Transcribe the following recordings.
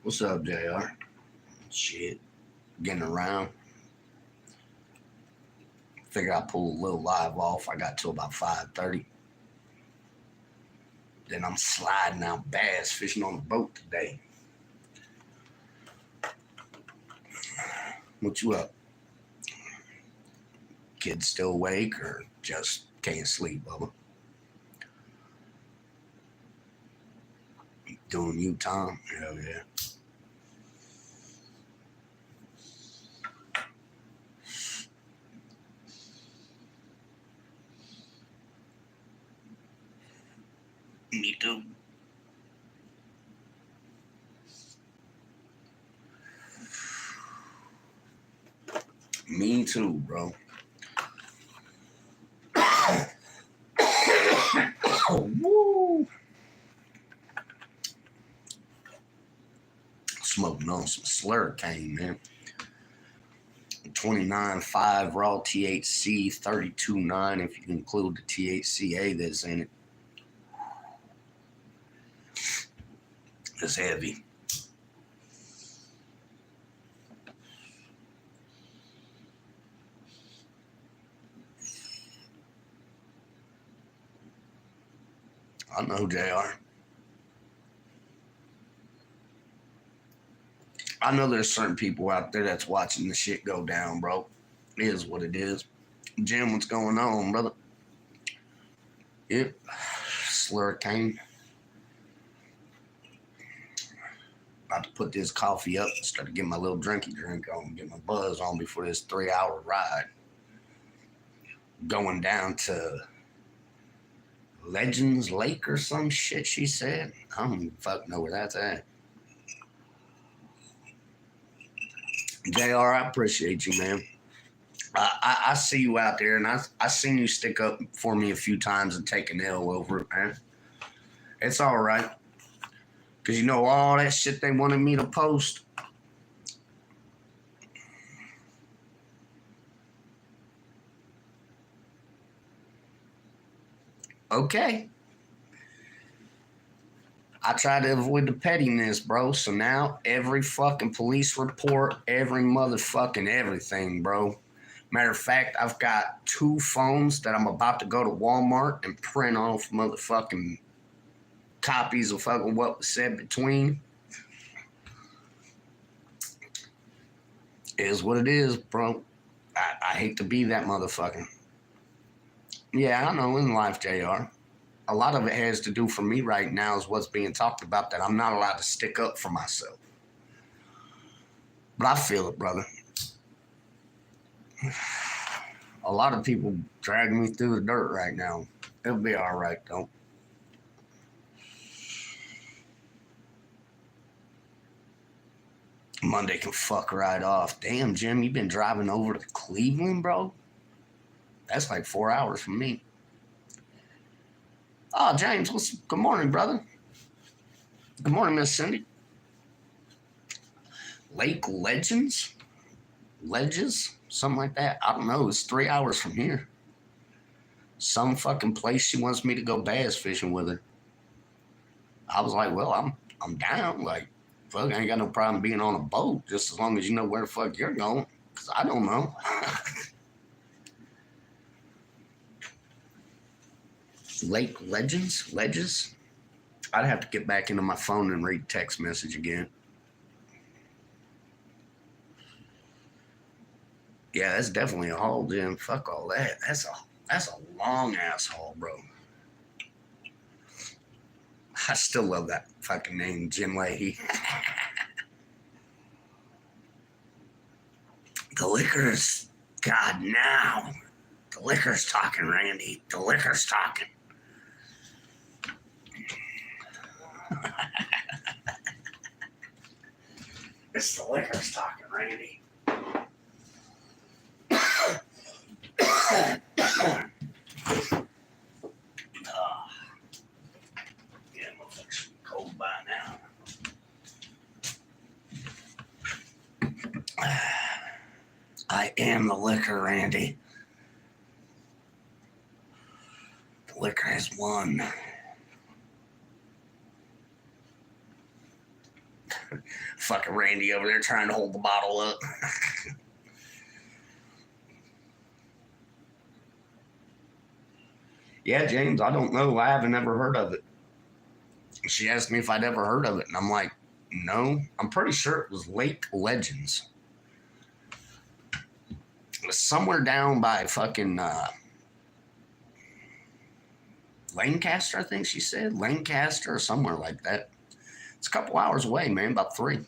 What's up, JR? Shit. Getting around. Figured I'd pull a little live off. I got till about 5:30. Then I'm sliding out bass fishing on the boat today. What you up? Kids still awake or just can't sleep, Bubba? Doing you, Tom? Hell yeah. Me too. Me too, bro. Woo! Smoking on some Slurricane, man. 29.5 raw THC, 32.9 if you include the THCA that's in it. It's heavy. I know, JR. I know there's certain people out there that's watching the shit go down, bro. It is what it is. Jim, what's going on, brother? Yep. Slurricane. About to put this coffee up and start to get my little drinky drink on, get my buzz on before this 3-hour ride. Going down to Legends Lake or some shit, she said. I don't even fucking know where that's at. JR, I appreciate you, man. I see you out there, and I seen you stick up for me a few times and take an L over it, man. It's all right. Because you know all that shit they wanted me to post. Okay. I try to avoid the pettiness, bro. So now every fucking police report, every motherfucking everything, bro. Matter of fact, I've got 2 phones that I'm about to go to Walmart and print off motherfucking copies of fucking what was said between. It is what it is, bro. I hate to be that motherfucker. Yeah, I know in life, JR. A lot of it has to do for me right now is what's being talked about that I'm not allowed to stick up for myself. But I feel it, brother. A lot of people dragging me through the dirt right now. It'll be all right, though. Monday can fuck right off. Damn, Jim, you been driving over to Cleveland, bro? That's like 4 hours from me. Oh, James, good morning, brother. Good morning, Miss Cindy. Lake Legends? Ledges? Something like that. I don't know. It's 3 hours from here. Some fucking place she wants me to go bass fishing with her. I was like, well, I'm down. Like, fuck, I ain't got no problem being on a boat just as long as you know where the fuck you're going. Because I don't know. Lake Legends? Ledges? I'd have to get back into my phone and read text message again. Yeah, that's definitely a haul, Jim. Fuck all that. That's a long ass haul, bro. I still love that fucking name, Jim Leahy. The liquor's God now. The liquor's talking, Randy. The liquor's talking. It's the liquor's talking, Randy. Yeah, motherfucker's cold by now. I am the liquor, Randy. The liquor has won. Fucking Randy over there trying to hold the bottle up. Yeah, James, I don't know. I haven't ever heard of it. She asked me if I'd ever heard of it, and I'm like, no. I'm pretty sure it was Lake Legends. It was somewhere down by fucking Lancaster, I think she said. Lancaster or somewhere like that. It's a couple hours away, man, about 3.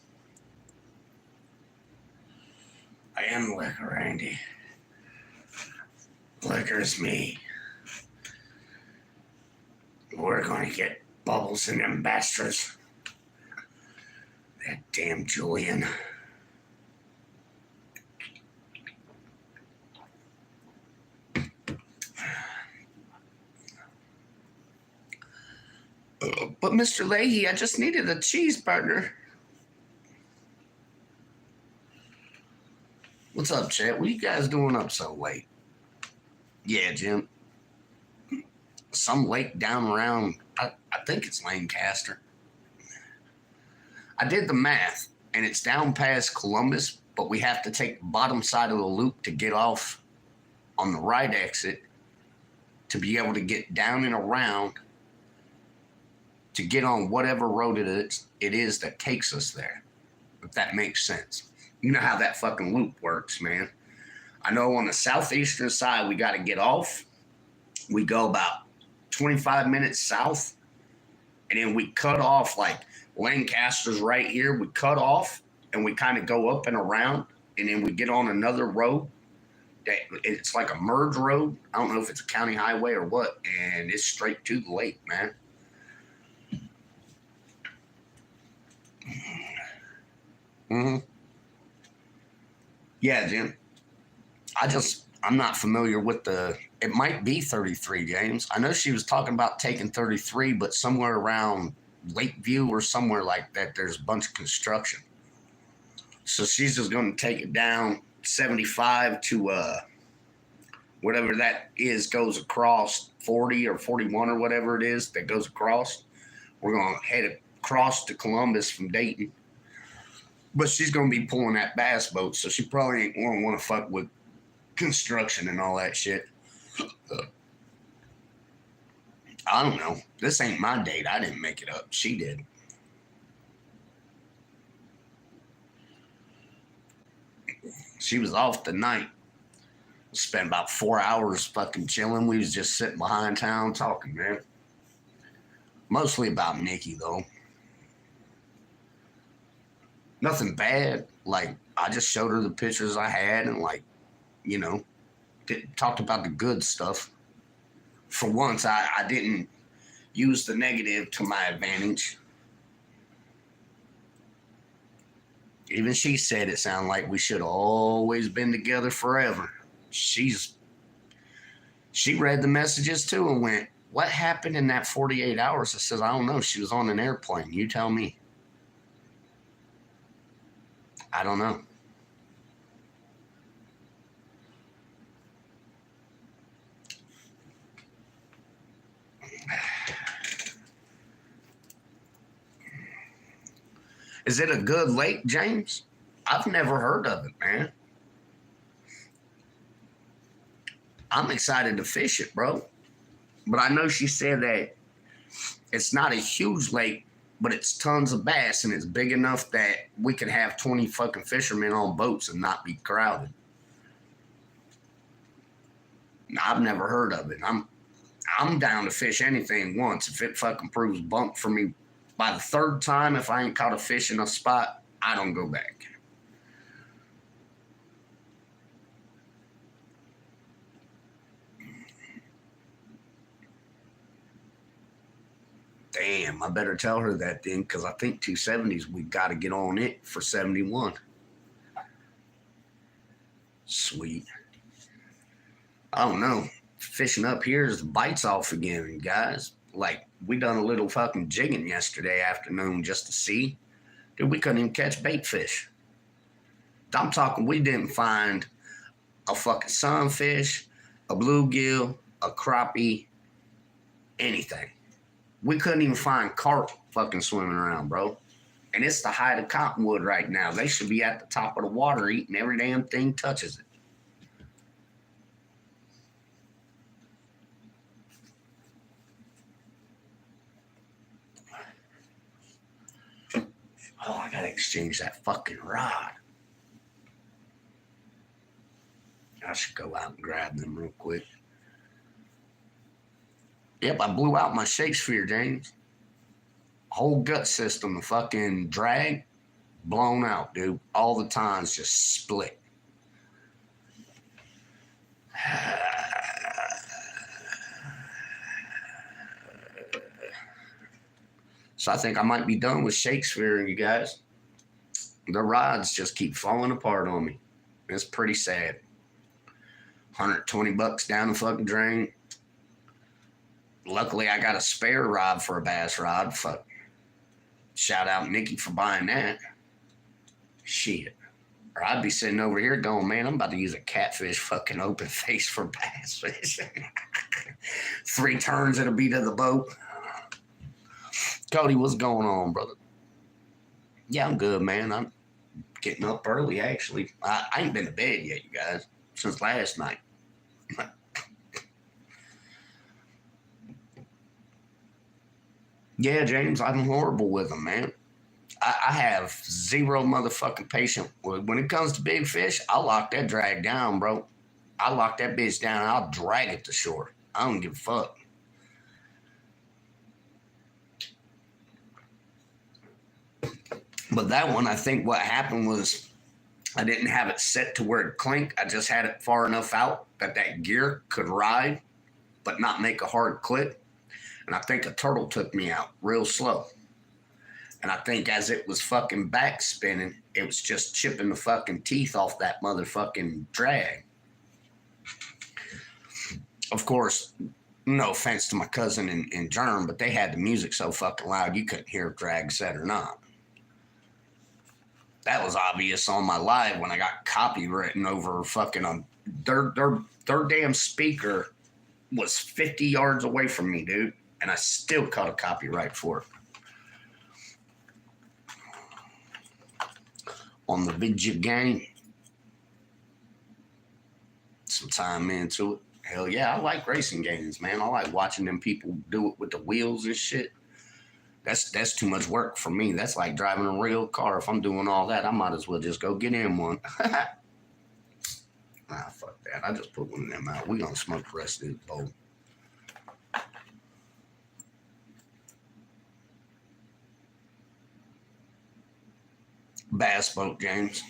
I am liquor, Randy. Liquor's me. We're gonna get bubbles in them bastards. That damn Julian. But Mr. Leahy, I just needed a cheeseburger. What's up, chat? What are you guys doing up so late? Yeah, Jim. Some lake down around, I think it's Lancaster. I did the math, and it's down past Columbus, but we have to take the bottom side of the loop to get off on the right exit to be able to get down and around to get on whatever road it is that takes us there, if that makes sense. You know how that fucking loop works, man. I know on the southeastern side, we got to get off. We go about 25 minutes south, and then we cut off, like Lancaster's right here. We cut off, and we kind of go up and around, and then we get on another road. It's like a merge road. I don't know if it's a county highway or what, and it's straight to the lake, man. Mm-hmm. Yeah, Jim. I'm not familiar with it might be 33, James. I know she was talking about taking 33, but somewhere around Lakeview or somewhere like that, there's a bunch of construction. So she's just going to take it down 75 to whatever that is, goes across 40 or 41 or whatever it is that goes across. We're going to head across to Columbus from Dayton. But she's going to be pulling that bass boat, so she probably ain't going to want to fuck with construction and all that shit. I don't know. This ain't my date. I didn't make it up. She did. She was off the night. Spent about 4 hours fucking chilling. We was just sitting behind town talking, man. Mostly about Nikki, though. Nothing bad. Like, I just showed her the pictures I had and, like, you know, talked about the good stuff. For once, I didn't use the negative to my advantage. Even she said it sounded like we should have always been together forever. She read the messages too and went, what happened in that 48 hours? I said, I don't know. She was on an airplane. You tell me. I don't know. Is it a good lake, James? I've never heard of it, man. I'm excited to fish it, bro. But I know she said that it's not a huge lake, but it's tons of bass, and it's big enough that we could have 20 fucking fishermen on boats and not be crowded. Now, I've never heard of it. I'm down to fish anything once. If it fucking proves bunk for me by the third time, if I ain't caught a fish in a spot, I don't go back. Damn, I better tell her that then, because I think 270s, we got to get on it for 71. Sweet. I don't know. Fishing up here is the bites off again, guys. Like, we done a little fucking jigging yesterday afternoon just to see. Dude, we couldn't even catch bait fish. I'm talking, we didn't find a fucking sunfish, a bluegill, a crappie, anything. We couldn't even find carp fucking swimming around, bro. And it's the height of Cottonwood right now. They should be at the top of the water eating every damn thing touches it. Oh, I gotta exchange that fucking rod. I should go out and grab them real quick. Yep, I blew out my Shakespeare, James. Whole gut system, the fucking drag, blown out, dude. All the tines just split. So I think I might be done with Shakespeare, you guys. The rods just keep falling apart on me. It's pretty sad. $120 down the fucking drain. Luckily, I got a spare rod for a bass rod. Fuck. Shout out Nikki for buying that. Shit. Or I'd be sitting over here going, man, I'm about to use a catfish fucking open face for bass fishing. 3 turns, it'll be to the boat. Cody, what's going on, brother? Yeah, I'm good, man. I'm getting up early, actually. I ain't been to bed yet, you guys, since last night. Yeah, James, I'm horrible with them, man. I have zero motherfucking patience. When it comes to big fish, I'll lock that drag down, bro. I'll lock that bitch down and I'll drag it to shore. I don't give a fuck. But that one, I think what happened was I didn't have it set to where it clinked. I just had it far enough out that gear could ride, but not make a hard click. And I think a turtle took me out real slow. And I think as it was fucking back spinning, it was just chipping the fucking teeth off that motherfucking drag. Of course, no offense to my cousin and Germ, but they had the music so fucking loud you couldn't hear if drag set or not. That was obvious on my live when I got copywritten over fucking their damn speaker was 50 yards away from me, dude. And I still caught a copyright for it. On the video game. Some time into it. Hell yeah, I like racing games, man. I like watching them people do it with the wheels and shit. That's too much work for me. That's like driving a real car. If I'm doing all that, I might as well just go get in one. Fuck that. I just put one of them out. We gonna smoke the rest of this bowl. Bass boat, James.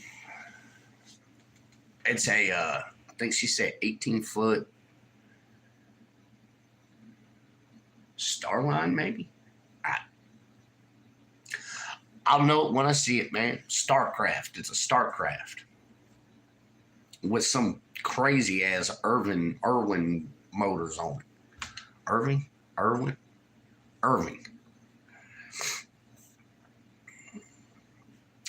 It's a, I think she said 18-foot Starline, maybe? I'll know it when I see it, man. Starcraft. It's a Starcraft. With some crazy ass Irwin motors on it. Irving?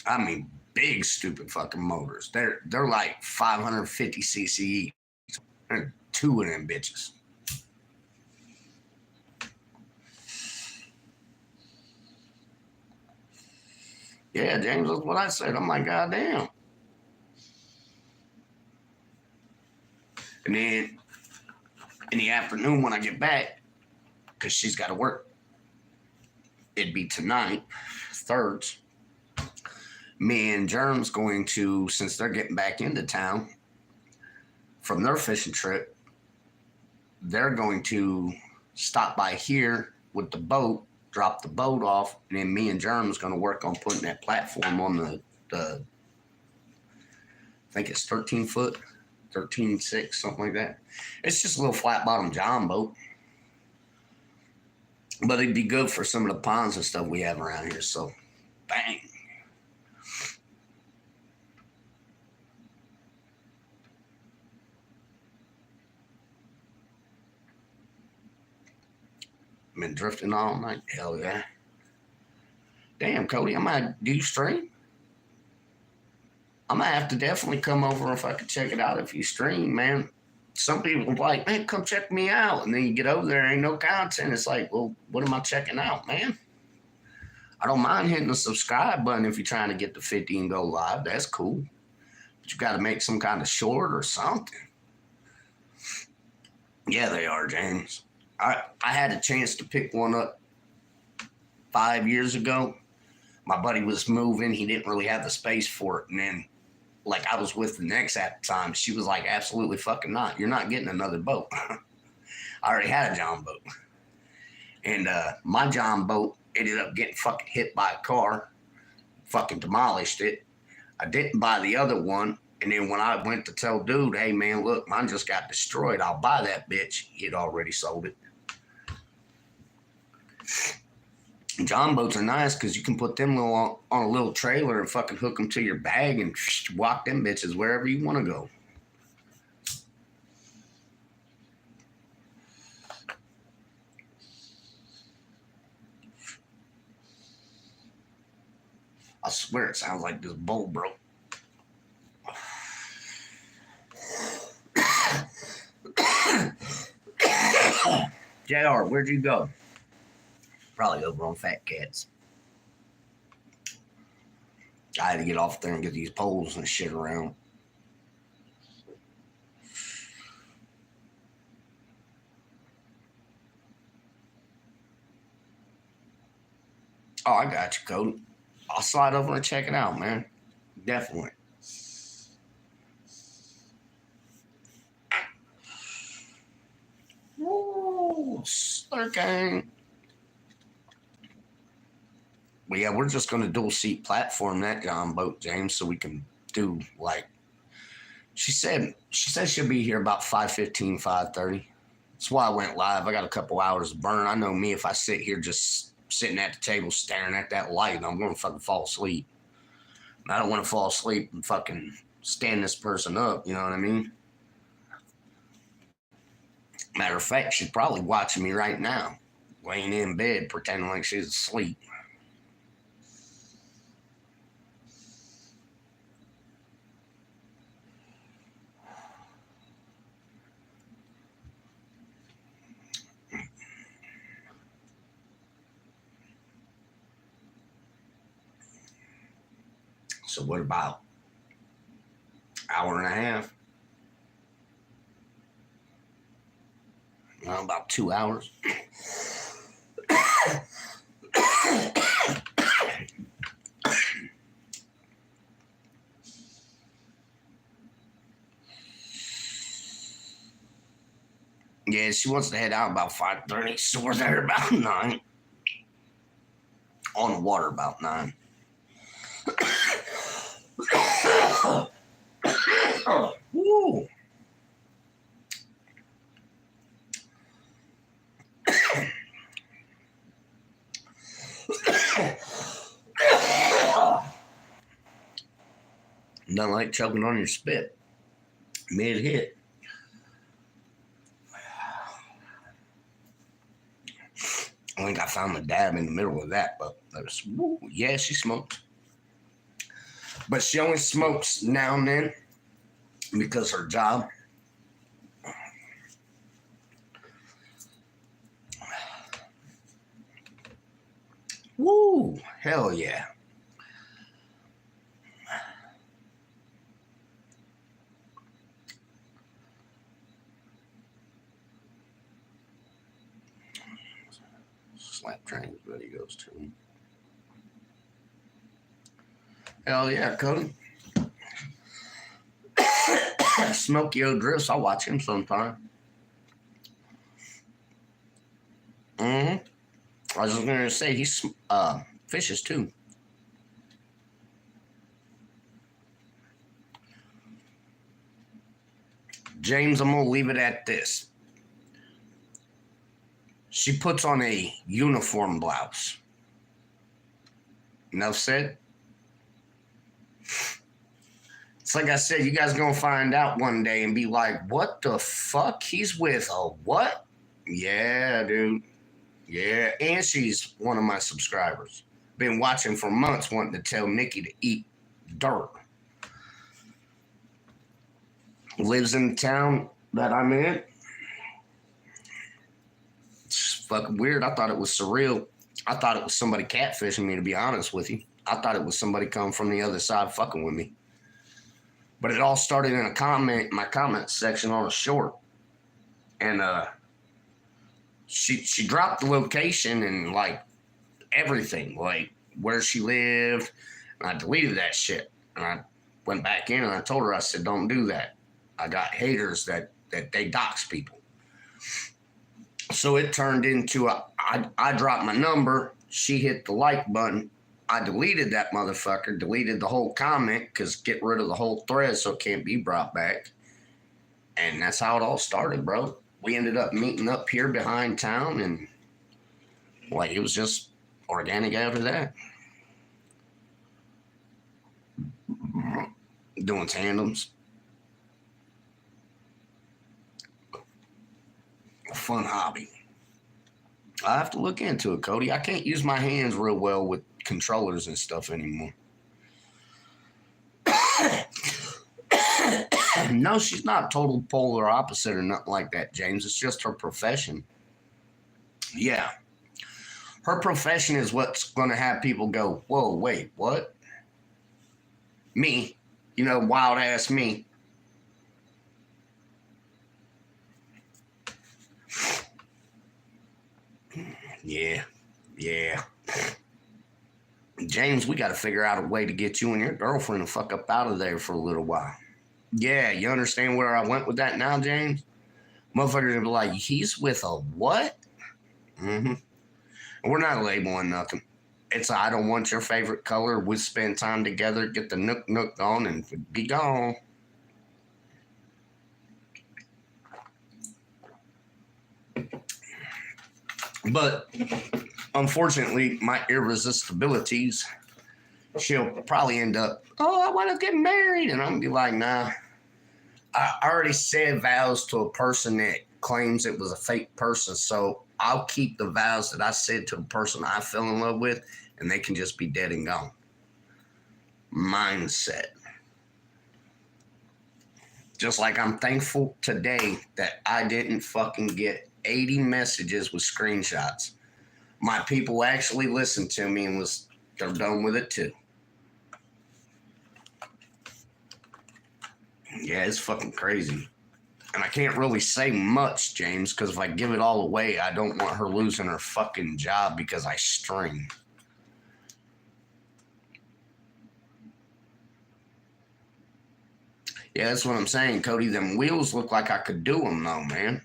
I mean, big stupid fucking motors. They're like 550 cc each. They're 2 of them bitches. Yeah, James, that's what I said. I'm like, goddamn. And then in the afternoon when I get back, because she's got to work, it'd be tonight, thirds. Me and Germ's going to, since they're getting back into town from their fishing trip, they're going to stop by here with the boat, drop the boat off, and then me and Germ's going to work on putting that platform on the I think it's 13 foot, 13.6, something like that. It's just a little flat bottom John boat. But it'd be good for some of the ponds and stuff we have around here. So, bang. Been drifting all night. Hell yeah. Damn, Cody, do you stream? I'm gonna have to definitely come over if I could check it out if you stream, man. Some people are like, man, come check me out. And then you get over there, ain't no content. It's like, well, what am I checking out, man? I don't mind hitting the subscribe button if you're trying to get to 50 and go live. That's cool. But you got to make some kind of short or something. Yeah, they are, James. I had a chance to pick one up 5 years ago. My buddy was moving. He didn't really have the space for it. And then, like, I was with the next at the time. She was like, absolutely fucking not. You're not getting another boat. I already had a John boat. And my John boat ended up getting fucking hit by a car. Fucking demolished it. I didn't buy the other one. And then when I went to tell dude, hey, man, look, mine just got destroyed. I'll buy that bitch. He'd already sold it. John boats are nice because you can put them on a little trailer and fucking hook them to your bag and walk them bitches wherever you want to go. I swear it sounds like this bowl broke. JR, where'd you go? Probably over on Fat Cats. I had to get off there and get these poles and shit around. Oh, I got you, Cody. I'll slide over and check it out, man. Definitely. Woo, slurking. But yeah, we're just going to dual seat platform that John boat, James, so we can do like. She said she'll be here about 5:15, 5:30. That's why I went live. I got a couple hours to burn. I know me, if I sit here just sitting at the table staring at that light, I'm going to fucking fall asleep. And I don't want to fall asleep and fucking stand this person up. You know what I mean? Matter of fact, she's probably watching me right now, laying in bed, pretending like she's asleep. So what about hour and a half? Well, about 2 hours. Yeah, she wants to head out about 5:30, so we're there about 9. On the water about 9. Woo. Nothing like choking on your spit mid-hit. I think I found the dab in the middle of that, but yeah, she smokes. But she only smokes now and then because her job. Woo, hell yeah. Slap trains, but he goes to him. Hell yeah, Cody. Smokey O'Driscoll, I'll watch him sometime. I was just going to say, he fishes too. James, I'm going to leave it at this. She puts on a uniform blouse. Enough said? It's like I said, you guys going to find out one day and be like, what the fuck? He's with a what? Yeah, dude. Yeah, and she's one of my subscribers. Been watching for months, wanting to tell Nikki to eat dirt. Lives in the town that I'm in. It's fucking weird. I thought it was surreal. I thought it was somebody catfishing me, to be honest with you. I thought it was somebody come from the other side fucking with me. But it all started in my comment section on a short. And she dropped the location and like everything, like where she lived. And I deleted that shit. And I went back in and I told her, I said, don't do that. I got haters that they dox people. So it turned into I dropped my number. She hit the like button. I deleted that motherfucker, deleted the whole comment because get rid of the whole thread so it can't be brought back. And that's how it all started, bro. We ended up meeting up here behind town and like it was just organic after that. Doing tandems. A fun hobby. I have to look into it, Cody. I can't use my hands real well with controllers and stuff anymore. No, she's not total polar opposite or nothing like that, James. It's just her profession. Yeah. Her profession is what's going to have people go, whoa, wait, what? Me. You know, wild ass me. Yeah. James, we got to figure out a way to get you and your girlfriend to fuck up out of there for a little while. Yeah, you understand where I went with that now, James? Motherfuckers gonna be like, he's with a what? Mm-hmm. We're not labeling nothing. It's I don't want your favorite color. We spend time together, get the nook on, and be gone. But unfortunately, my irresistibilities, she'll probably end up, oh, I want to get married. And I'm going to be like, nah. I already said vows to a person that claims it was a fake person. So I'll keep the vows that I said to a person I fell in love with, and they can just be dead and gone. Mindset. Just like I'm thankful today that I didn't fucking get 80 messages with screenshots. My people actually listened to me and they're done with it too. Yeah, it's fucking crazy. And I can't really say much, James, because if I give it all away, I don't want her losing her fucking job because I string. Yeah, that's what I'm saying, Cody. Them wheels look like I could do them, though, man.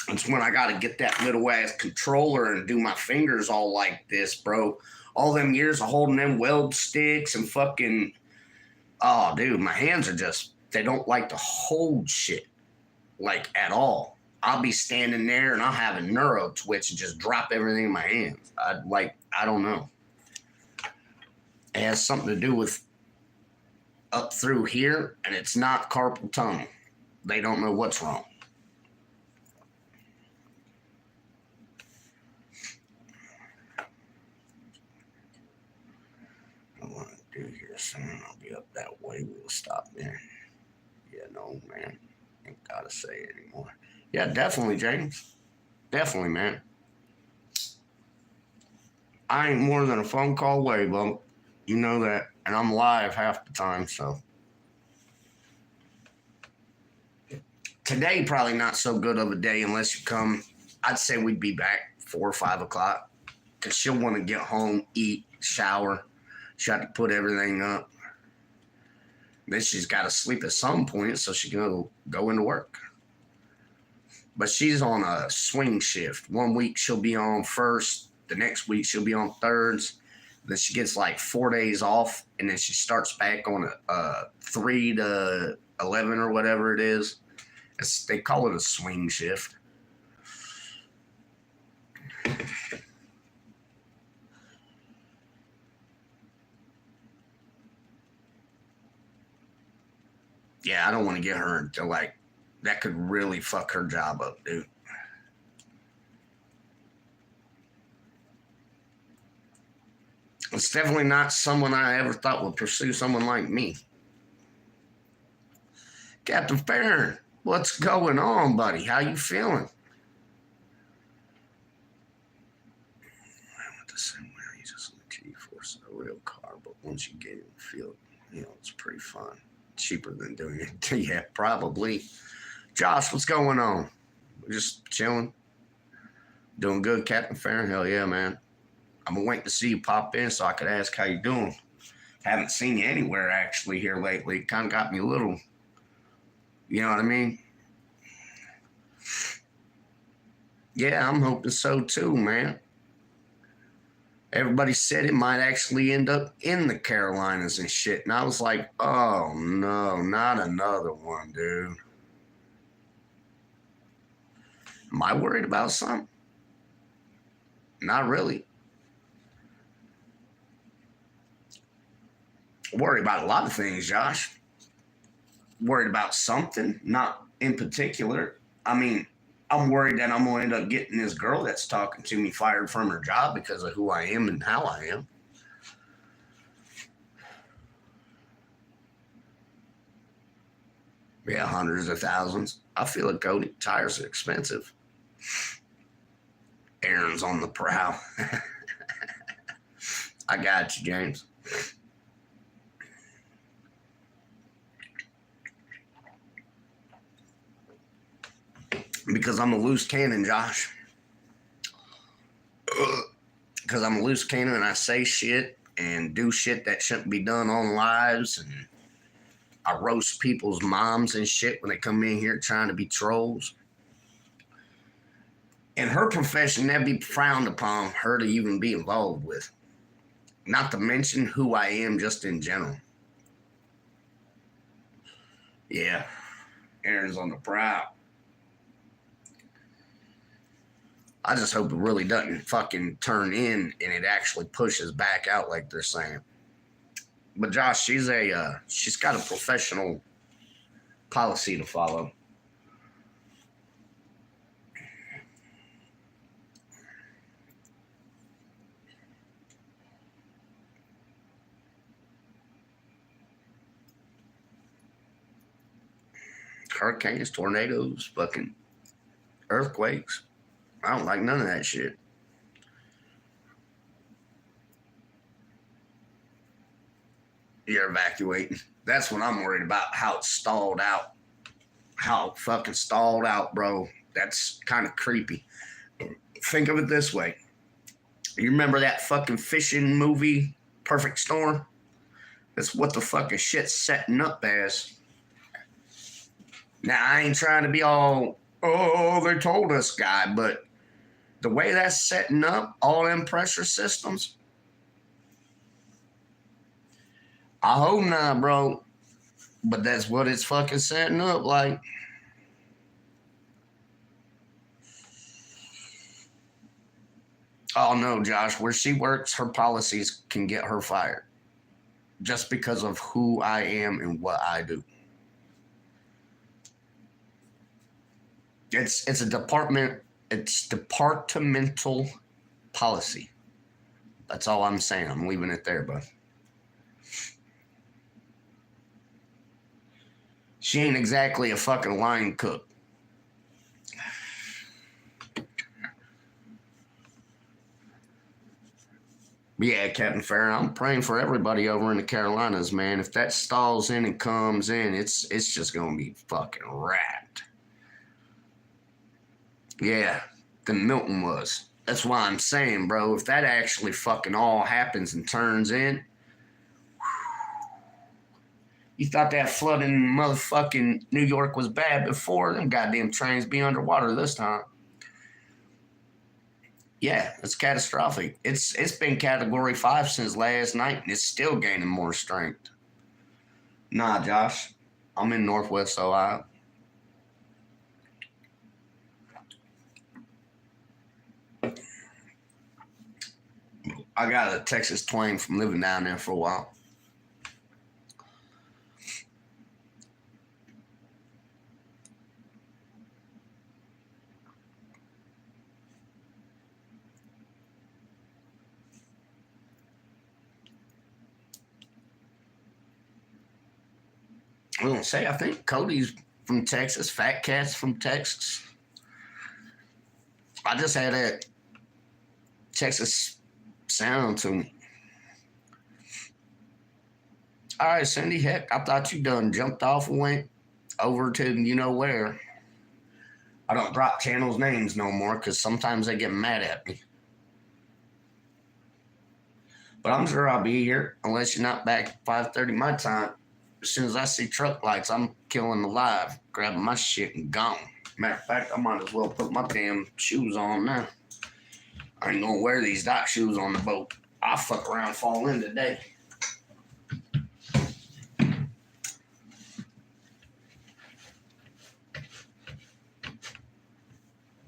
It's when I got to get that little ass controller and do my fingers all like this, bro. All them years of holding them weld sticks and fucking... Oh, dude, my hands are just... They don't like to hold shit, like, at all. I'll be standing there and I'll have a neuro twitch and just drop everything in my hands. I don't know. It has something to do with up through here, and it's not carpal tunnel. They don't know what's wrong. I want to do here soon. I'll be up that way. We'll stop there. Yeah, no, man. Ain't gotta say it anymore. Yeah, definitely, James. Definitely, man. I ain't more than a phone call away, bub. You know that. And I'm live half the time, so. Today, probably not so good of a day unless you come. I'd say we'd be back 4 or 5 o'clock. Because she'll want to get home, eat, shower. She'll have to put everything up. Then she's got to sleep at some point so she can go into work. But she's on a swing shift. 1 week she'll be on first. The next week she'll be on thirds. Then she gets like 4 days off. And then she starts back on a 3 to 11 or whatever it is. They call it a swing shift. Yeah, I don't want to get her into like, that could really fuck her job up, dude. It's definitely not someone I ever thought would pursue someone like me. Captain Farron, what's going on, buddy? How you feeling? the same way. You just look at force a real car, but once you get in the field, it's pretty fun. Cheaper than doing it. Yeah, probably. Josh, what's going on? We're just chilling. Doing good, Captain Farron? Hell yeah, man. I'm waiting to see you pop in so I could ask how you doing. Haven't seen you anywhere actually here lately. Kind of got me a little, you know what I mean? Yeah, I'm hoping so too, man. Everybody said it might actually end up in the Carolinas and shit. And I was like, oh no, not another one, dude. Am I worried about something? Not really. Worried about a lot of things, Josh. Worried about something, not in particular. I mean, I'm worried that I'm going to end up getting this girl that's talking to me fired from her job because of who I am and how I am. Yeah, hundreds of thousands. I feel it, Cody. Tires are expensive. Aaron's on the prowl. I got you, James. Because I'm a loose cannon, Josh. Because I'm a loose cannon and I say shit and do shit that shouldn't be done on lives, and I roast people's moms and shit when they come in here trying to be trolls. In her profession, that'd be frowned upon her to even be involved with. Not to mention who I am just in general. Yeah, Aaron's on the prowl. I just hope it really doesn't fucking turn in and it actually pushes back out like they're saying. But Josh, she's got a professional policy to follow. Hurricanes, tornadoes, fucking earthquakes. I don't like none of that shit. You're evacuating. That's what I'm worried about, how it's stalled out. How fucking stalled out, bro. That's kind of creepy. Think of it this way. You remember that fucking fishing movie, Perfect Storm? That's what the fucking shit's setting up as. Now, I ain't trying to be all, oh, they told us guy, but the way that's setting up, all them pressure systems, I hope not, bro. But that's what it's fucking setting up like. Oh no, Josh, where she works, her policies can get her fired. Just because of who I am and what I do. It's a department, it's departmental policy. That's all I'm saying. I'm leaving it there, bud. She ain't exactly a fucking line cook. Yeah, Captain Farron, I'm praying for everybody over in the Carolinas, man. If that stalls in and comes in, it's just gonna be fucking wrapped. Yeah, the Milton was. That's why I'm saying, bro, if that actually fucking all happens and turns in, you thought that flood in motherfucking New York was bad before? Them goddamn trains be underwater this time. Yeah, it's catastrophic. It's been Category 5 since last night, and it's still gaining more strength. Nah, Josh. I'm in Northwest Ohio. I got a Texas twang from living down there for a while. I was gonna say, I think Cody's from Texas, Fat Cat's from Texas. I just had a Texas Sound to me. All right, Cindy, heck, I thought you done jumped off and went over to you know where. I don't drop channels' names no more because sometimes they get mad at me. But I'm sure I'll be here unless you're not back at 5:30 my time. As soon as I see truck lights, I'm killing the live, grabbing my shit and gone. Matter of fact, I might as well put my damn shoes on now. I ain't gonna wear these dock shoes on the boat. I'll fuck around and fall in today.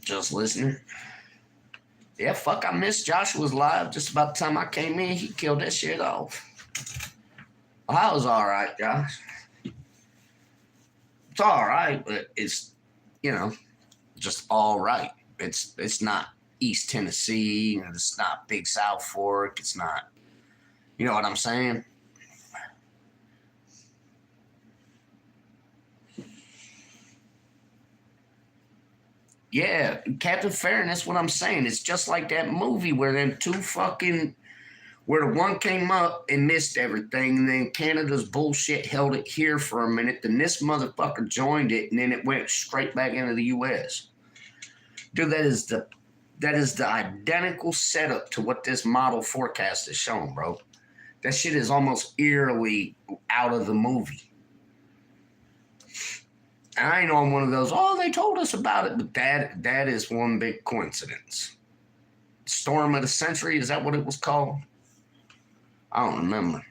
Just listening. Yeah, fuck, I missed Joshua's live. Just about the time I came in, he killed that shit off. Well, I was all right, Josh. It's all right, but it's, you know, just all right. It's not East Tennessee. It's not Big South Fork. It's not, you know what I'm saying? Yeah, Captain Fairness, what I'm saying. It's just like that movie where them two fucking, where the one came up and missed everything, and then Canada's bullshit held it here for a minute, then this motherfucker joined it, and then it went straight back into the US. Dude, that is the identical setup to what this model forecast is showing, bro. That shit is almost eerily out of the movie. And I know I'm one of those, oh, they told us about it, but that is one big coincidence. Storm of the Century, is that what it was called? I don't remember.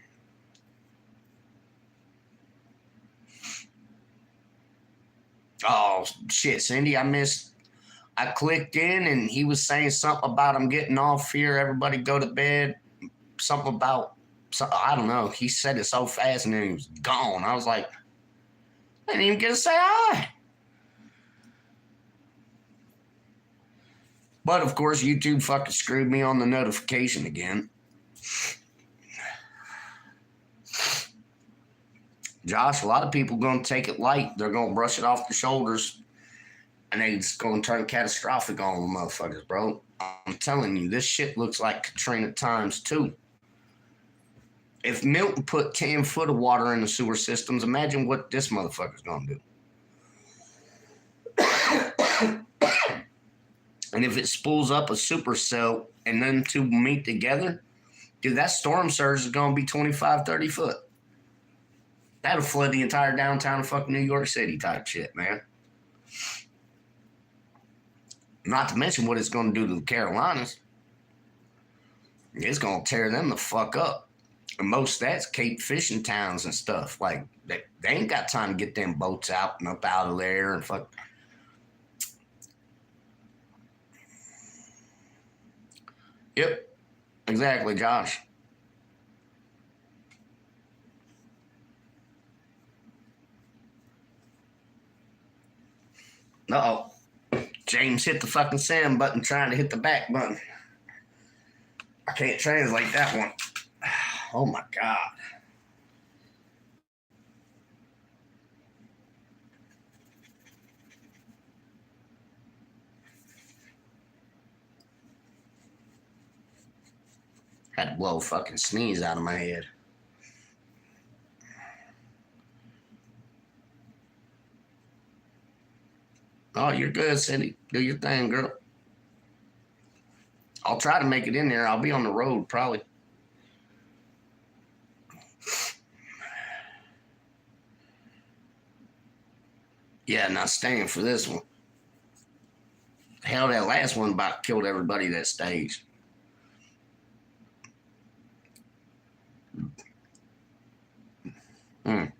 Oh, shit, Cindy, I clicked in and he was saying something about I'm getting off here, everybody go to bed. Something about, I don't know. He said it so fast and then he was gone. I was like, I didn't even get to say hi. But of course, YouTube fucking screwed me on the notification again. Josh, a lot of people going to take it light. They're going to brush it off their shoulders. And they just going to turn catastrophic on the motherfuckers, bro. I'm telling you, this shit looks like Katrina times 2. If Milton put 10 foot of water in the sewer systems, imagine what this motherfucker's going to do. And if it spools up a supercell and then two meet together, dude, that storm surge is going to be 25, 30 foot. That'll flood the entire downtown of fucking New York City type shit, man. Not to mention what it's going to do to the Carolinas. It's going to tear them the fuck up. And most of that's Cape fishing towns and stuff. Like, they ain't got time to get them boats out and up out of there and fuck. Yep, exactly, Josh. Uh-oh. James hit the fucking send button trying to hit the back button. I can't translate that one. Oh my God. Had to blow a fucking sneeze out of my head. Oh, you're good, Cindy. Do your thing, girl. I'll try to make it in there. I'll be on the road probably. Yeah, not staying for this one. Hell, that last one about killed everybody that stage. Mm.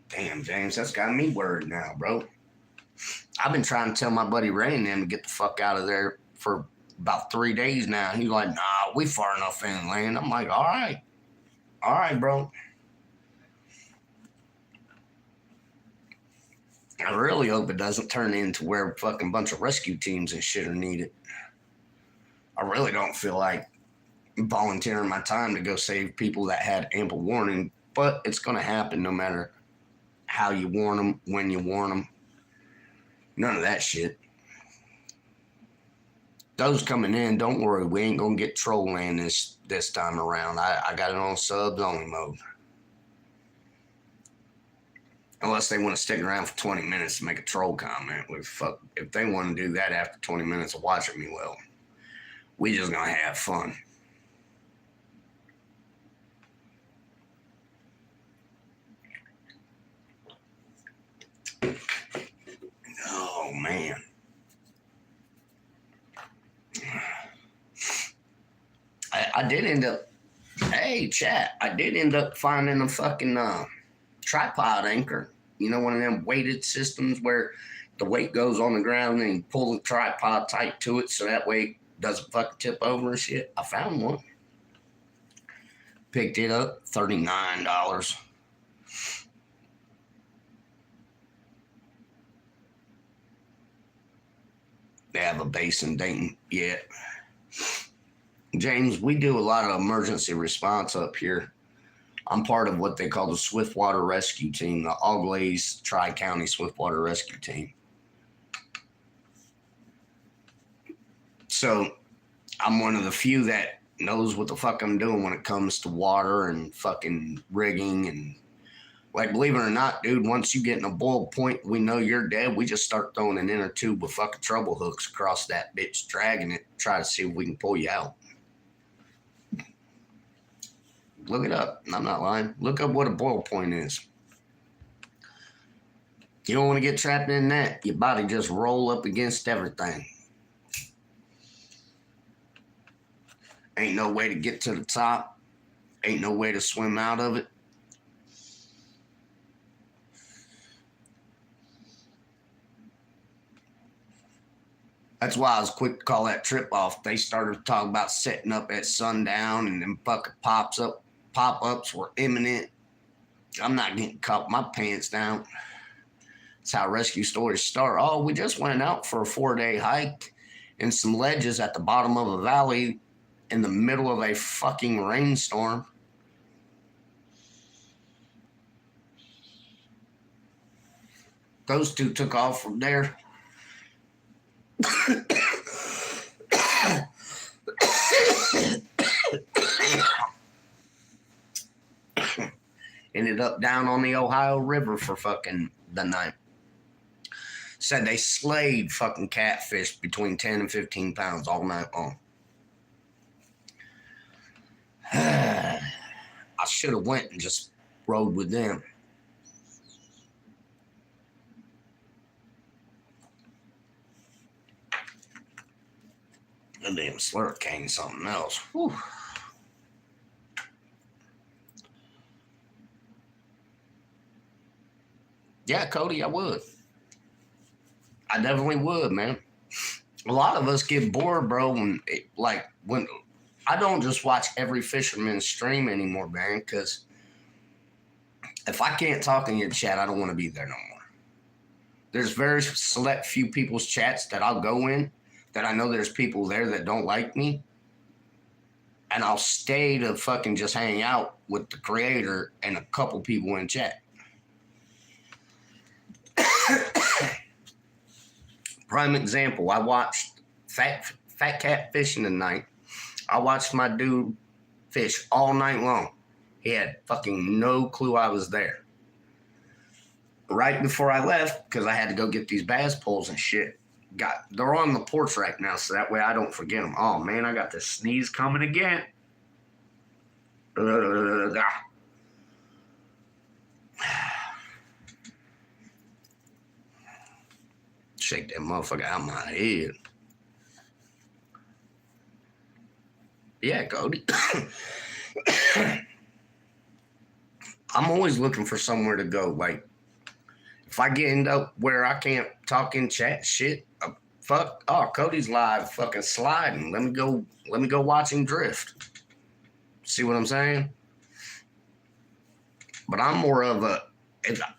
Damn, James, that's got me worried now, bro. I've been trying to tell my buddy Ray and them to get the fuck out of there for about 3 days now. He's like, nah, we far enough inland. I'm like, all right, bro. I really hope it doesn't turn into where a fucking bunch of rescue teams and shit are needed. I really don't feel like volunteering my time to go save people that had ample warning, but it's going to happen no matter how you warn them, when you warn them. None of that shit. Those coming in, don't worry, we ain't gonna get troll land this time around. I got it on subs only mode. Unless they want to stick around for 20 minutes to make a troll comment. If they want to do that after 20 minutes of watching me, well, we just gonna have fun. Oh man. I did end up, hey chat, I did end up finding a fucking tripod anchor. You know, one of them weighted systems where the weight goes on the ground and you pull the tripod tight to it so that way it doesn't fucking tip over and shit. I found one. Picked it up, $39. They have a base in Dayton yet. James, we do a lot of emergency response up here. I'm part of what they call the Swiftwater Rescue Team, the Auglaize Tri-County Swiftwater Rescue Team. So I'm one of the few that knows what the fuck I'm doing when it comes to water and fucking rigging. And like, believe it or not, dude, once you get in a boil point, we know you're dead. We just start throwing an inner tube with fucking treble hooks across that bitch, dragging it, try to see if we can pull you out. Look it up. I'm not lying. Look up what a boil point is. You don't want to get trapped in that. Your body just roll up against everything. Ain't no way to get to the top. Ain't no way to swim out of it. That's why I was quick to call that trip off. They started talking about setting up at sundown and them fucking pop-ups were imminent. I'm not getting caught my pants down. That's how rescue stories start. Oh, we just went out for a 4-day hike in some ledges at the bottom of a valley in the middle of a fucking rainstorm. Those two took off from there. Ended up down on the Ohio River for fucking the night. Said they slayed fucking catfish between 10 and 15 pounds all night long. I should have went and just rode with them. That damn slurricane something else. Whew. Yeah, Cody, I would. I definitely would, man. A lot of us get bored, bro, when I don't just watch every fisherman's stream anymore, man, because if I can't talk in your chat, I don't want to be there no more. There's very select few people's chats that I'll go in that I know there's people there that don't like me, and I'll stay to fucking just hang out with the creator and a couple people in chat. Prime example, I watched Fat Cat fishing tonight. I watched my dude fish all night long. He had fucking no clue I was there. Right before I left, because I had to go get these bass poles and shit, they're on the porch right now, so that way I don't forget them. Oh man, I got this sneeze coming again. Shake that motherfucker out of my head. Yeah, Cody. I'm always looking for somewhere to go. Like, if I get end up where I can't talk in chat shit, Cody's live fucking sliding. Let me go watch him drift. See what I'm saying? But I'm more of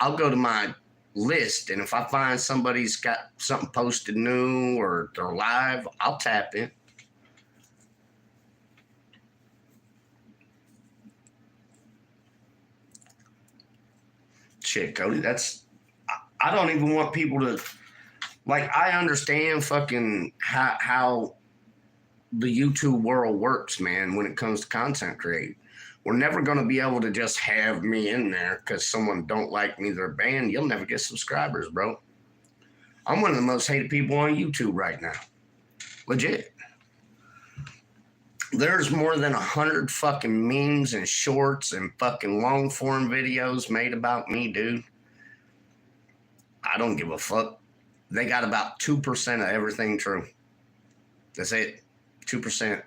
I'll go to my list, and if I find somebody's got something posted new or they're live, I'll tap in. Shit, Cody, I don't even want people to Like, I understand fucking how the YouTube world works, man, when it comes to content creating. We're never going to be able to just have me in there because someone don't like me, they're banned. You'll never get subscribers, bro. I'm one of the most hated people on YouTube right now. Legit. There's more than 100 fucking memes and shorts and fucking long form videos made about me, dude. I don't give a fuck. They got about 2% of everything true. That's it. 2%.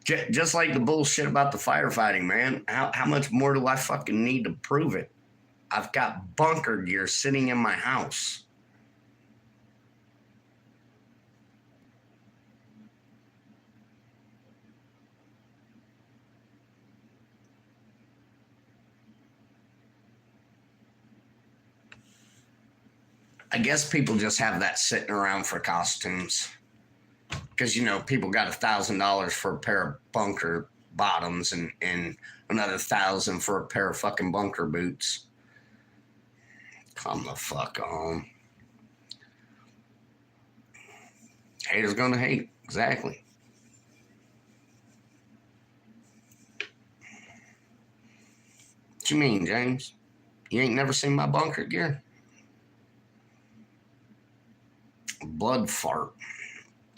Just like the bullshit about the firefighting, man. How much more do I fucking need to prove it? I've got bunker gear sitting in my house. I guess people just have that sitting around for costumes. Because, you know, people got $1,000 for a pair of bunker bottoms and another 1,000 for a pair of fucking bunker boots. Come the fuck on. Haters gonna hate. Exactly. What you mean, James? You ain't never seen my bunker gear? Blood fart.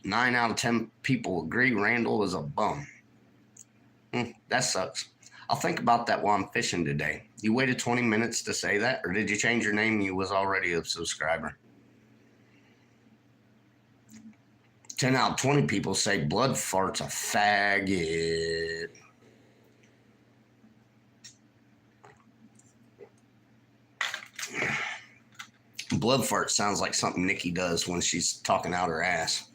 9 out of 10 people agree Randall is a bum. That sucks. I'll think about that while I'm fishing today. You waited 20 minutes to say that, or did you change your name and you was already a subscriber? 10 out of 20 people say blood fart's a faggot. Blood fart sounds like something Nikki does when she's talking out her ass.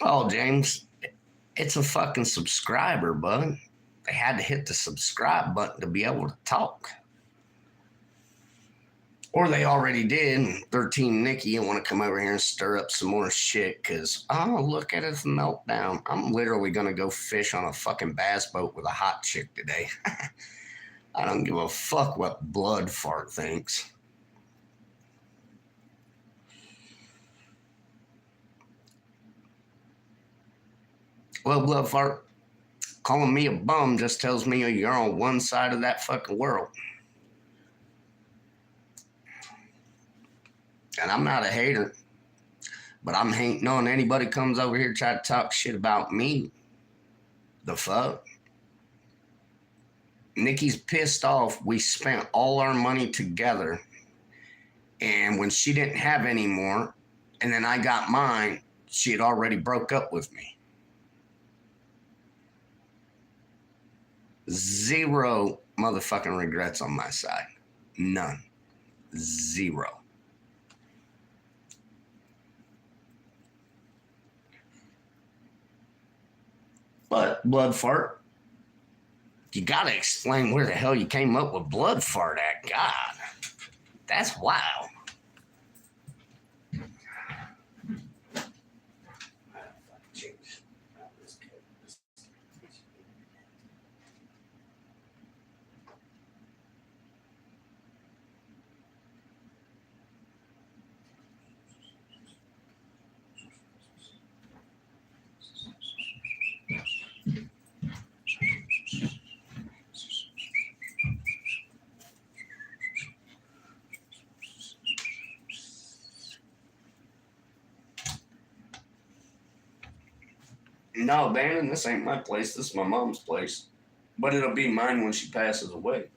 Oh, James, it's a fucking subscriber, bud. They had to hit the subscribe button to be able to talk. Or they already did, and they're Team Nikki and want to come over here and stir up some more shit because, oh, look at his meltdown. I'm literally going to go fish on a fucking bass boat with a hot chick today. I don't give a fuck what blood fart thinks. Well, blood fart, calling me a bum just tells me you're on one side of that fucking world. And I'm not a hater, but I'm hating on anybody comes over here try to talk shit about me. The fuck? Nikki's pissed off. We spent all our money together, and when she didn't have any more, and then I got mine, she had already broke up with me. Zero motherfucking regrets on my side. None. Zero. But blood fart, you gotta explain where the hell you came up with blood fart at. God, that's wild. No, Bannon, this ain't my place. This is my mom's place. But it'll be mine when she passes away.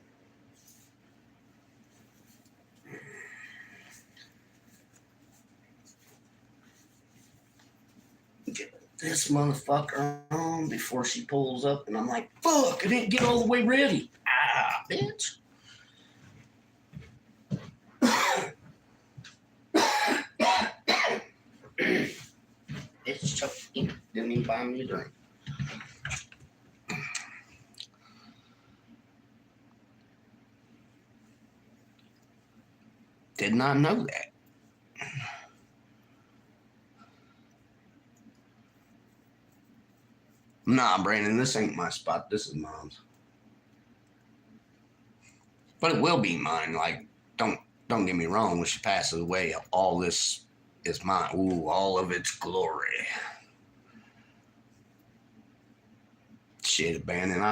Get this motherfucker on before she pulls up, and I'm like, fuck, I didn't get all the way ready. Ah, bitch. It's choking. Didn't even buy me a drink. Did not know that. Nah, Brandon, this ain't my spot. This is mom's. But it will be mine. Like, don't get me wrong. When she passes away, all this is mine. Ooh, all of its glory. Shit, Brandon,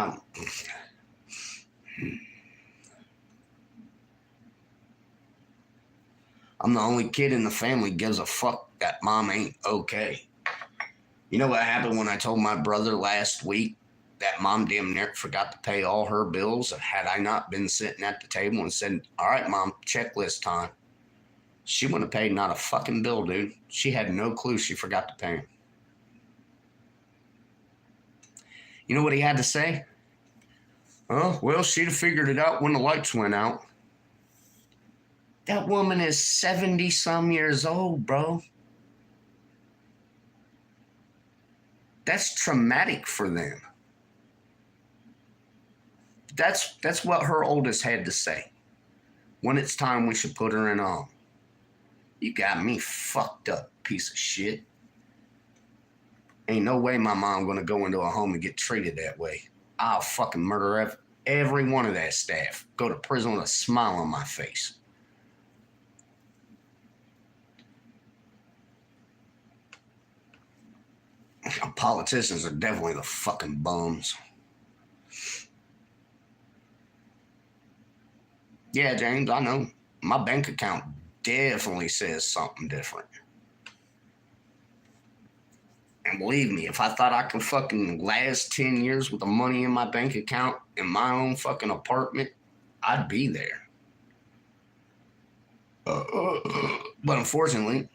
I'm the only kid in the family gives a fuck that mom ain't okay. You know what happened when I told my brother last week that mom damn near forgot to pay all her bills? Had I not been sitting at the table and said, all right, mom, checklist time, she wouldn't have paid not a fucking bill, dude. She had no clue she forgot to pay him. You know what he had to say? Oh, well, she'd have figured it out when the lights went out. That woman is 70 some years old, bro. That's traumatic for them. That's what her oldest had to say. When it's time, we should put her in a home. You got me fucked up, piece of shit. Ain't no way my mom gonna go into a home and get treated that way. I'll fucking murder every one of that staff. Go to prison with a smile on my face. Politicians are definitely the fucking bums. Yeah, James, I know. My bank account definitely says something different. And believe me, if I thought I could fucking last 10 years with the money in my bank account in my own fucking apartment, I'd be there. But unfortunately,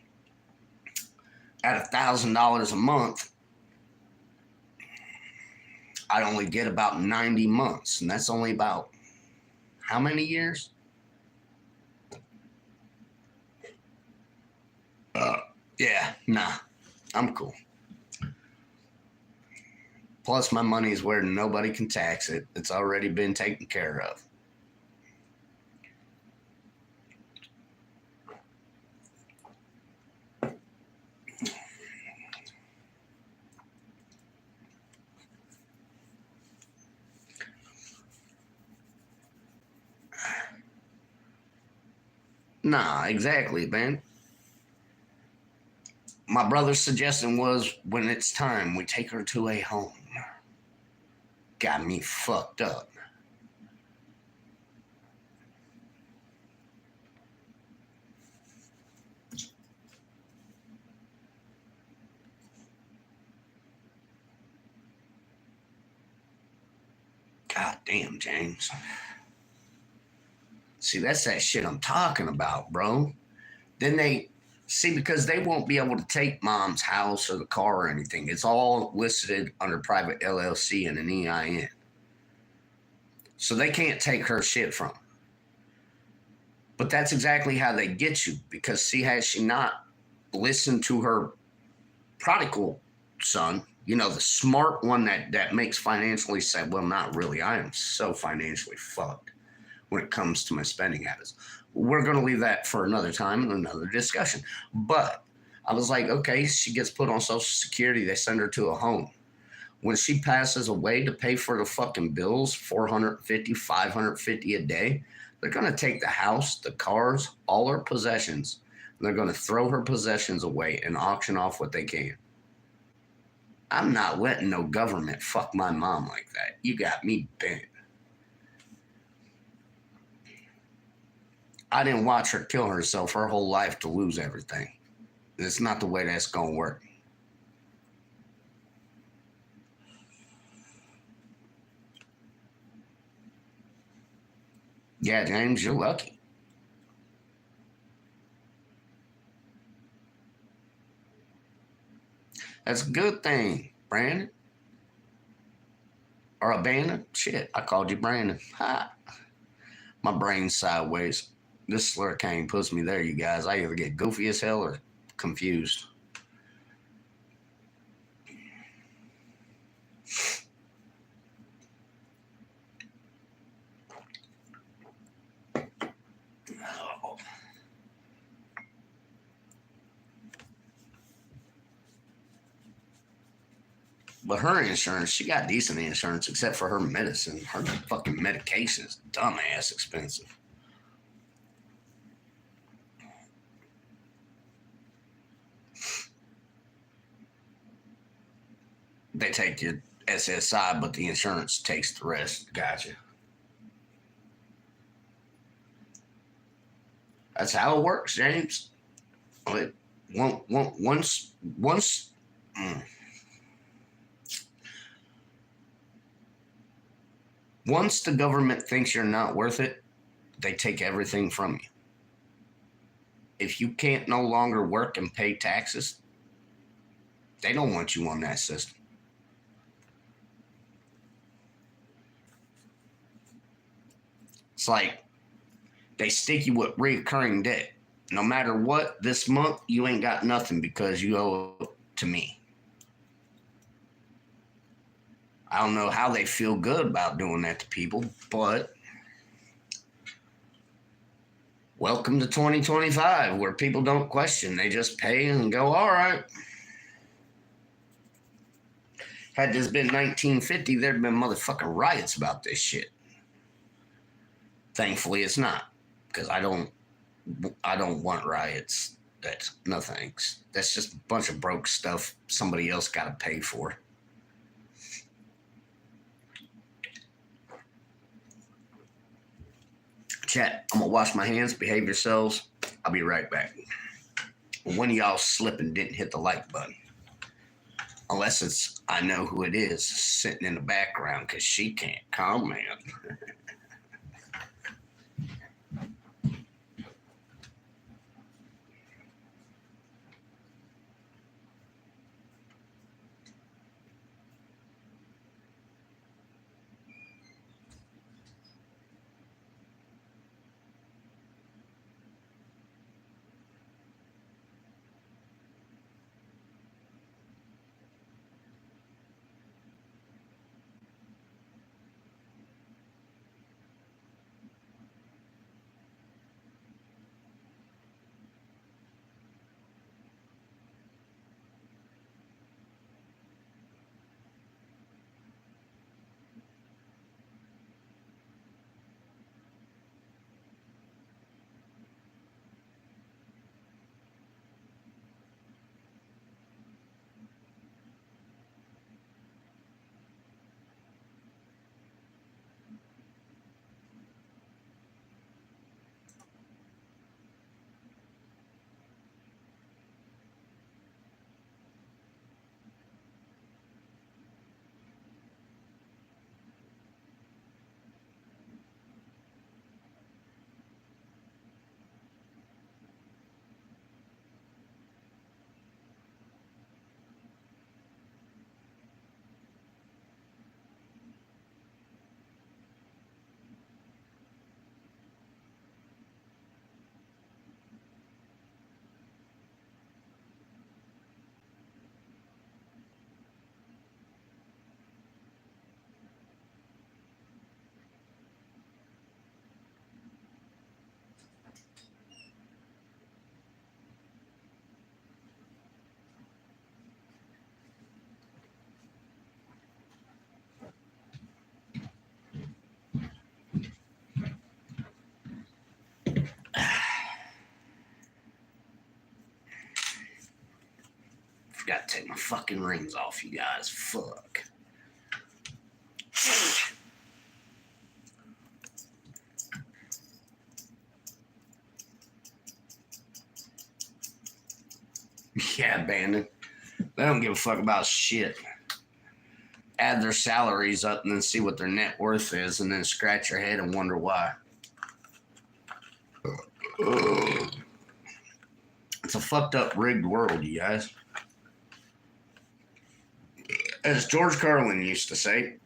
at $1,000 a month, I'd only get about 90 months. And that's only about how many years? Yeah, nah, I'm cool. Plus, my money is where nobody can tax it. It's already been taken care of. Nah, exactly, man. My brother's suggestion was when it's time, we take her to a home. Got me fucked up. God damn, James. See, that's that shit I'm talking about, bro. Then they see because they won't be able to take mom's house or the car or anything. It's all listed under private LLC and an EIN. So they can't take her shit from her. But that's exactly how they get you because see, has she not listened to her prodigal son, you know, the smart one that makes financially said, well, not really. I am so financially fucked when it comes to my spending habits. We're going to leave that for another time and another discussion. But I was like, okay, she gets put on Social Security. They send her to a home. When she passes away to pay for the fucking bills, $450, $550 a day, they're going to take the house, the cars, all her possessions. And they're going to throw her possessions away and auction off what they can. I'm not letting no government fuck my mom like that. You got me bent. I didn't watch her kill herself her whole life to lose everything. It's not the way that's going to work. Yeah, James, you're lucky. That's a good thing, Brandon. Or Abandon. Shit, I called you Brandon. Ha. My brain's sideways. This slurricane puts me there, you guys. I either get goofy as hell or confused. But her insurance, she got decent insurance except for her medicine. Her fucking medication is dumbass expensive. They take your SSI, but the insurance takes the rest. Gotcha. That's how it works, James. Once, mm. Once the government thinks you're not worth it, they take everything from you. If you can't no longer work and pay taxes, they don't want you on that system. It's like they stick you with recurring debt. No matter what, this month you ain't got nothing because you owe it to me. I don't know how they feel good about doing that to people, but welcome to 2025 where people don't question. They just pay and go, all right. Had this been 1950, there'd been motherfucking riots about this shit. Thankfully, it's not, because I don't want riots. No thanks. That's just a bunch of broke stuff somebody else got to pay for. Chat, I'm gonna wash my hands. Behave yourselves. I'll be right back. One of y'all slipped and didn't hit the like button. Unless it's I know who it is sitting in the background because she can't comment. Forgot to take my fucking rings off, you guys. Fuck. Yeah, Bandit. They don't give a fuck about shit. Add their salaries up and then see what their net worth is and then scratch your head and wonder why. It's a fucked up, rigged world, you guys. As George Carlin used to say,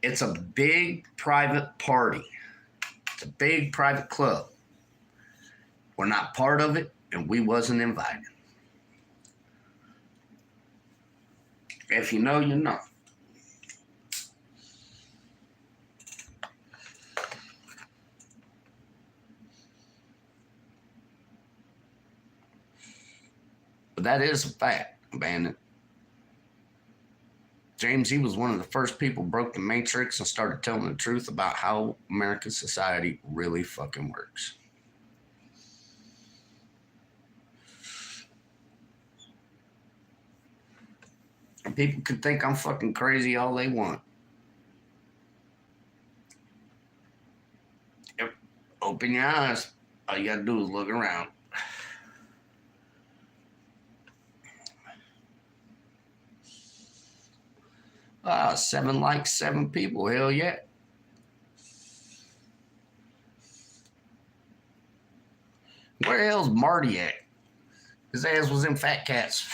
it's a big private party. It's a big private club. We're not part of it, and we wasn't invited. If you know, you know. But that is a fact. Bandit. James, he was one of the first people broke the matrix and started telling the truth about how American society really fucking works. And people could think I'm fucking crazy all they want. Open your eyes. All you gotta do is look around. 7 likes, 7 people. Hell yeah. Where the hell's Marty at? His ass was in Fat Cats.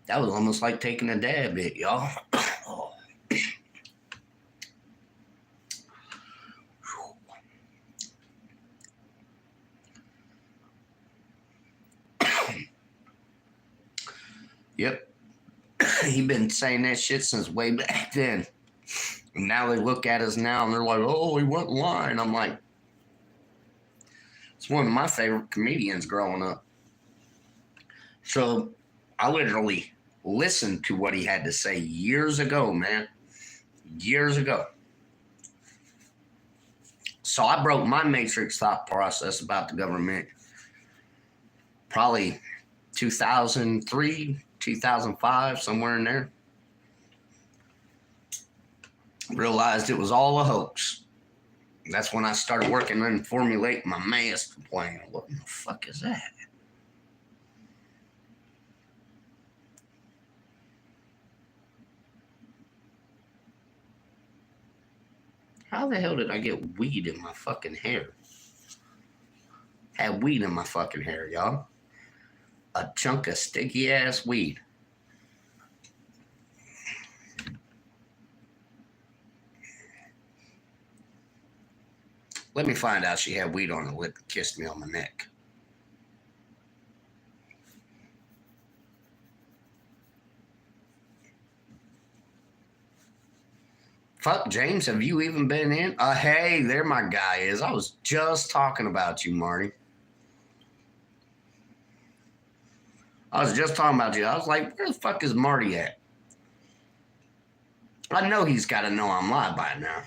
That was almost like taking a dab hit, y'all. Yep. He been saying that shit since way back then. And now they look at us now and they're like, oh, he went lying. I'm like, it's one of my favorite comedians growing up. So I literally listened to what he had to say years ago, man. Years ago. So I broke my matrix thought process about the government probably 2003, 2005, somewhere in there. Realized it was all a hoax. That's when I started working and formulating my master plan. What the fuck is that? How the hell did I get weed in my fucking hair? Had weed in my fucking hair, y'all. A chunk of sticky ass weed. Let me find out she had weed on her lip and kissed me on my neck. Fuck, James, have you even been in? Hey, there my guy is. I was just talking about you, Marty. I was just talking about you. I was like, where the fuck is Marty at? I know he's got to know I'm live by now.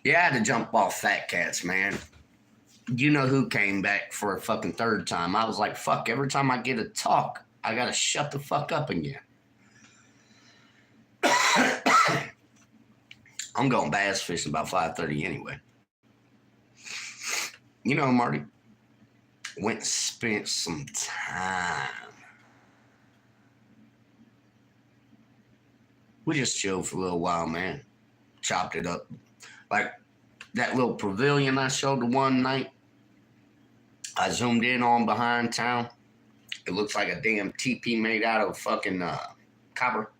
Yeah, I had to jump off Fat Cats, man. You know who came back for a fucking third time. I was like, fuck, every time I get a talk, I got to shut the fuck up again. I'm going bass fishing about 5:30 anyway. You know, Marty, went and spent some time. We just chilled for a little while, man. Chopped it up. Like that little pavilion I showed the one night, I zoomed in on behind town. It looks like a damn teepee made out of fucking copper.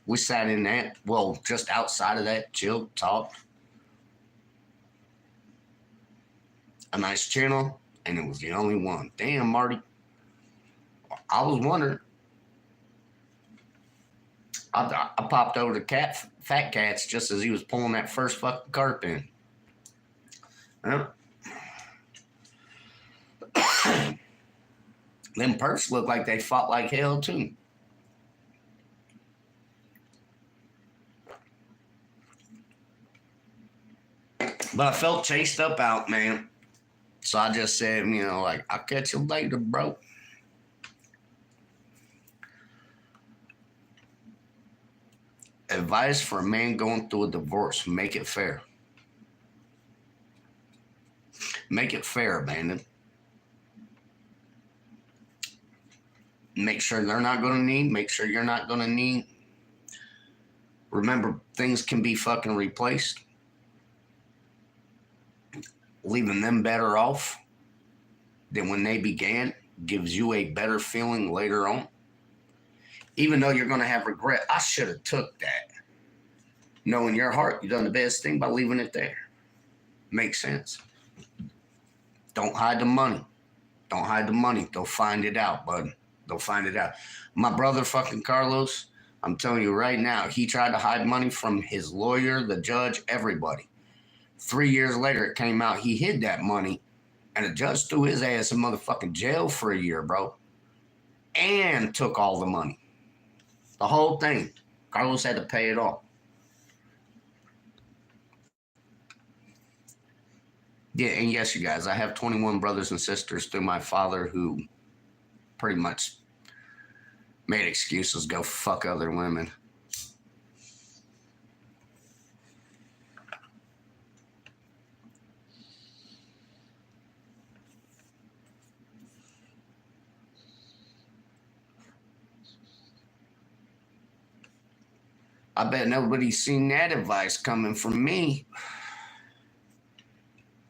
We sat in that, well, just outside of that, chilled, talked. A nice channel, and it was the only one. Damn, Marty. I was wondering. I popped over to Fat Cats just as he was pulling that first fucking carp in. Well, them perks look like they fought like hell, too. But I felt chased up out, man. So I just said, you know, like, I'll catch you later, bro. Advice for a man going through a divorce. Make it fair. Make it fair, Bandon. Make sure they're not going to need. Make sure you're not going to need. Remember, things can be fucking replaced. Leaving them better off than when they began gives you a better feeling later on. Even though you're going to have regret, I should have took that. Know in your heart, you've done the best thing by leaving it there. Makes sense. Don't hide the money. Don't hide the money. They'll find it out, bud. They'll find it out. My brother, fucking Carlos, I'm telling you right now, he tried to hide money from his lawyer, the judge, everybody. 3 years later, it came out he hid that money, and the judge threw his ass in motherfucking jail for a year, bro, and took all the money. The whole thing. Carlos had to pay it all. Yeah, and yes, you guys, I have 21 brothers and sisters through my father who pretty much made excuses, go fuck other women. I bet nobody's seen that advice coming from me.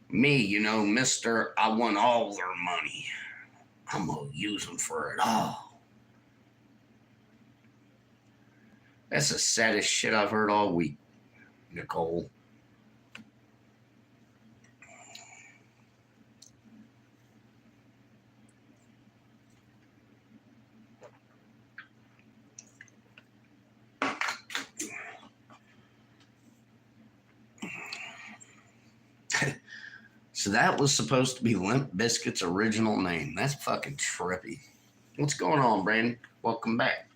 Me, you know, Mr. I want all their money. I'm going to use them for it all. That's the saddest shit I've heard all week, Nicole. So that was supposed to be Limp Bizkit's original name. That's fucking trippy. What's going on, Brandon? Welcome back.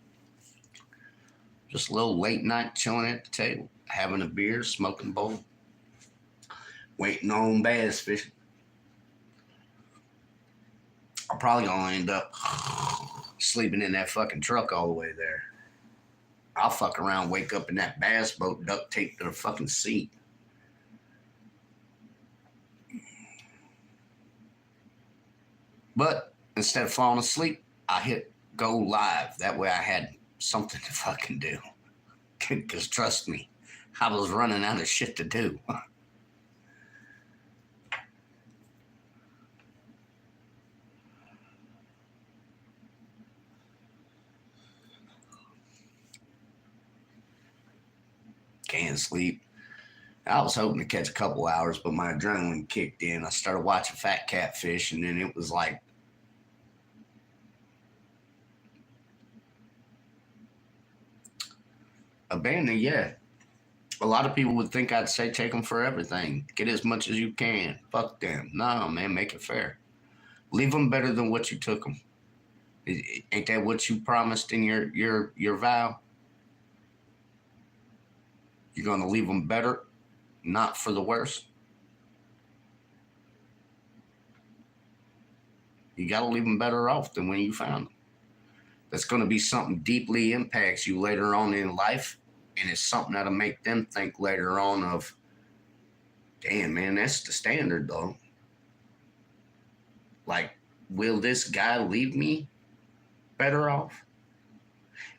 Just a little late night chilling at the table, having a beer, smoking bowl, waiting on bass fishing. I'm probably gonna end up sleeping in that fucking truck all the way there. I'll fuck around, wake up in that bass boat, duct taped to the fucking seat. But instead of falling asleep, I hit go live. That way I had something to fucking do. Because trust me, I was running out of shit to do. Can't sleep. I was hoping to catch a couple hours, but my adrenaline kicked in. I started watching Fat Catfish, and then it was like, abandon, yeah. A lot of people would think I'd say take them for everything. Get as much as you can. Fuck them. No, man, make it fair. Leave them better than what you took them. Ain't that what you promised in your vow? You're gonna leave them better, not for the worse. You gotta leave them better off than when you found them. That's gonna be something deeply impacts you later on in life, and it's something that'll make them think later on of, damn man, that's the standard though. Like, will this guy leave me better off?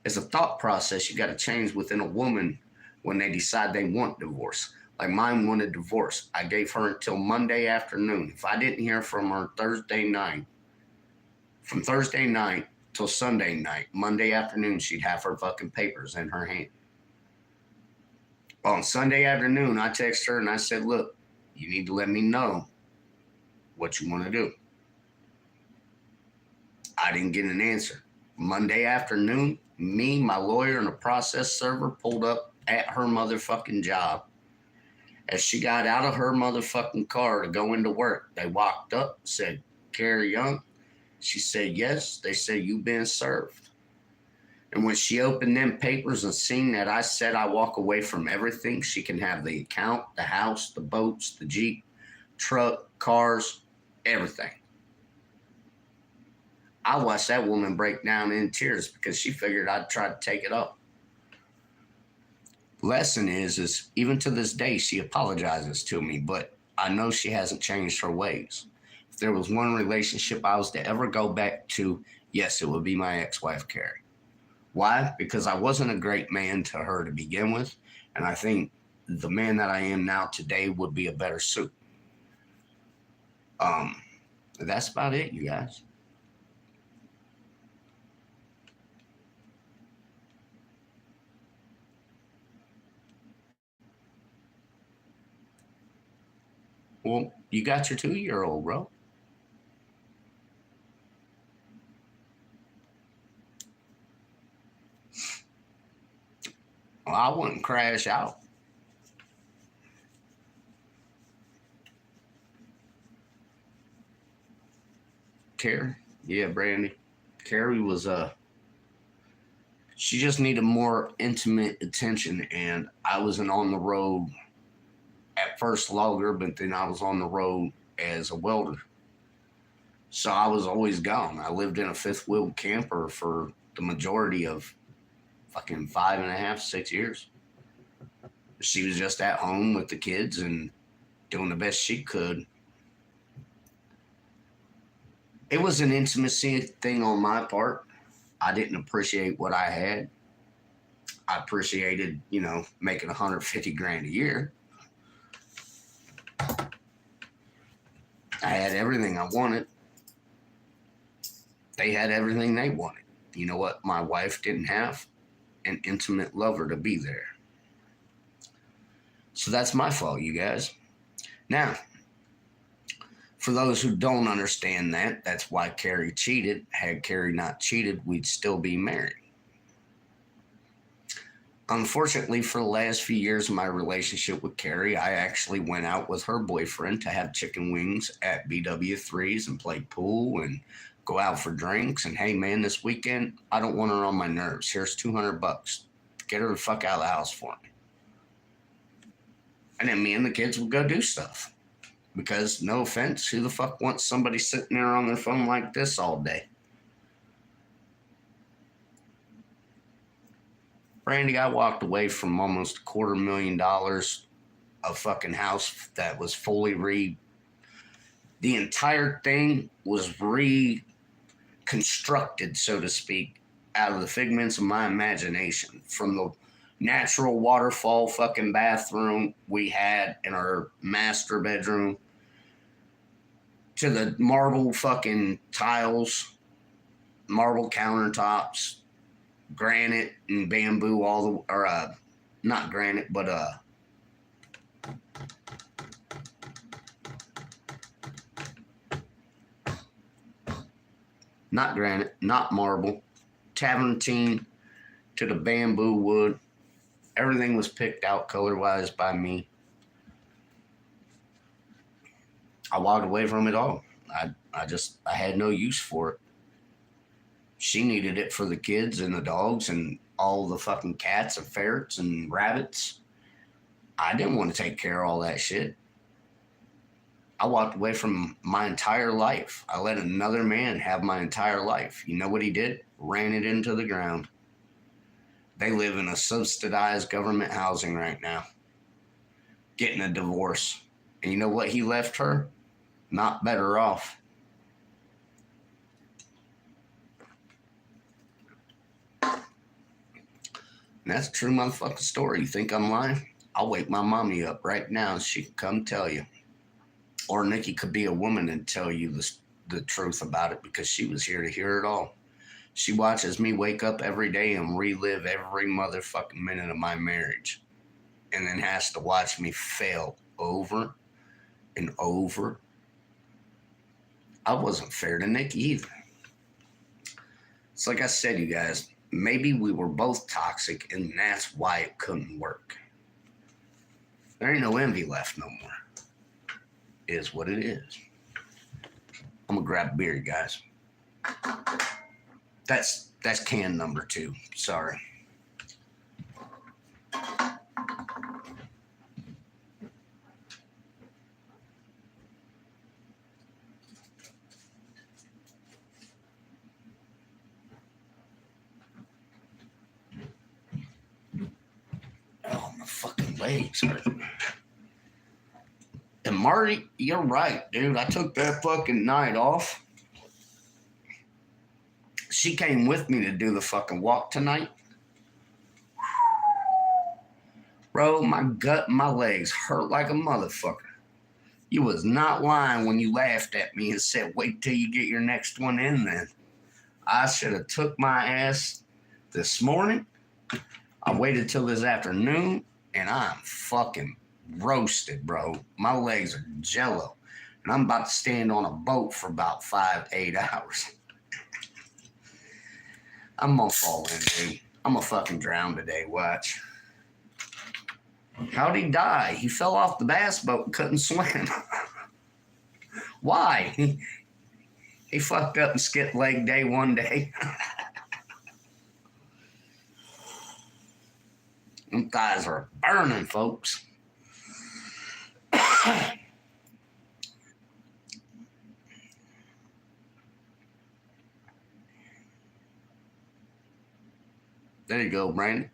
It's a thought process you got to change within a woman when they decide they want divorce. Like mine wanted divorce. I gave her until Monday afternoon. If I didn't hear from her Thursday night, from Thursday night till Sunday night, Monday afternoon, she'd have her fucking papers in her hand. On Sunday afternoon, I texted her and I said, look, you need to let me know what you want to do. I didn't get an answer. Monday afternoon, me, my lawyer, and a process server pulled up at her motherfucking job. As she got out of her motherfucking car to go into work, they walked up, said, Carrie Young? She said, yes. They said, you been served. And when she opened them papers and seen that I said I walk away from everything, she can have the account, the house, the boats, the Jeep, truck, cars, everything. I watched that woman break down in tears because she figured I'd try to take it up. Lesson is even to this day, she apologizes to me, but I know she hasn't changed her ways. If there was one relationship I was to ever go back to, yes, it would be my ex-wife, Carrie. Why? Because I wasn't a great man to her to begin with, and I think the man that I am now today would be a better suit. That's about it, you guys. Well, you got your 2-year-old, bro. I wouldn't crash out. Carrie, yeah, Brandy. Carrie was she just needed more intimate attention, and I wasn't on the road at first logger, but then I was on the road as a welder. So I was always gone. I lived in a fifth wheel camper for the majority of fucking 5.5, 6 years. She was just at home with the kids and doing the best she could. It was an intimacy thing on my part. I didn't appreciate what I had. I appreciated, making 150 grand a year. I had everything I wanted. They had everything they wanted. You know what my wife didn't have? An intimate lover to be there. So that's my fault, you guys. Now, for those who don't understand that, that's why Carrie cheated. Had Carrie not cheated, we'd still be married. Unfortunately, for the last few years of my relationship with Carrie, I actually went out with her boyfriend to have chicken wings at BW3s and play pool and go out for drinks. And hey, man, this weekend, I don't want her on my nerves. Here's $200. Get her the fuck out of the house for me. And then me and the kids would go do stuff. Because, no offense, who the fuck wants somebody sitting there on their phone like this all day? Brandy, I walked away from almost $250,000 of fucking house that was fully the entire thing was reconstructed, so to speak, out of the figments of my imagination. From the natural waterfall fucking bathroom we had in our master bedroom to the marble fucking tiles, marble countertops, granite and bamboo, not granite, but not granite, not marble, Tavernine to the bamboo wood. Everything was picked out color-wise by me. I walked away from it all. I had no use for it. She needed it for the kids and the dogs and all the fucking cats and ferrets and rabbits. I didn't want to take care of all that shit. I walked away from my entire life. I let another man have my entire life. You know what he did? Ran it into the ground. They live in a subsidized government housing right now, getting a divorce. And you know what he left her? Not better off. And that's a true motherfucking story. You think I'm lying? I'll wake my mommy up right now and she can come tell you. Or Nikki could be a woman and tell you the truth about it because she was here to hear it all. She watches me wake up every day and relive every motherfucking minute of my marriage. And then has to watch me fail over and over. I wasn't fair to Nikki either. It's like I said, you guys, maybe we were both toxic and that's why it couldn't work. There ain't no envy left no more. It is what it is. I'm gonna grab a beer, guys. That's can number 2. Sorry. Oh, my fucking legs hurt. And Marty, you're right, dude. I took that fucking night off. She came with me to do the fucking walk tonight. Bro, my gut and my legs hurt like a motherfucker. You was not lying when you laughed at me and said, wait till you get your next one in then. I should have took my ass this morning. I waited till this afternoon, and I'm fucking roasted, bro. My legs are jello. And I'm about to stand on a boat for about 5-8 hours. I'm gonna fall in, dude. I'm gonna fucking drown today, watch. How'd he die? He fell off the bass boat and couldn't swim. Why? He fucked up and skipped leg day one day. Them thighs are burning, folks. There you go, Brandon.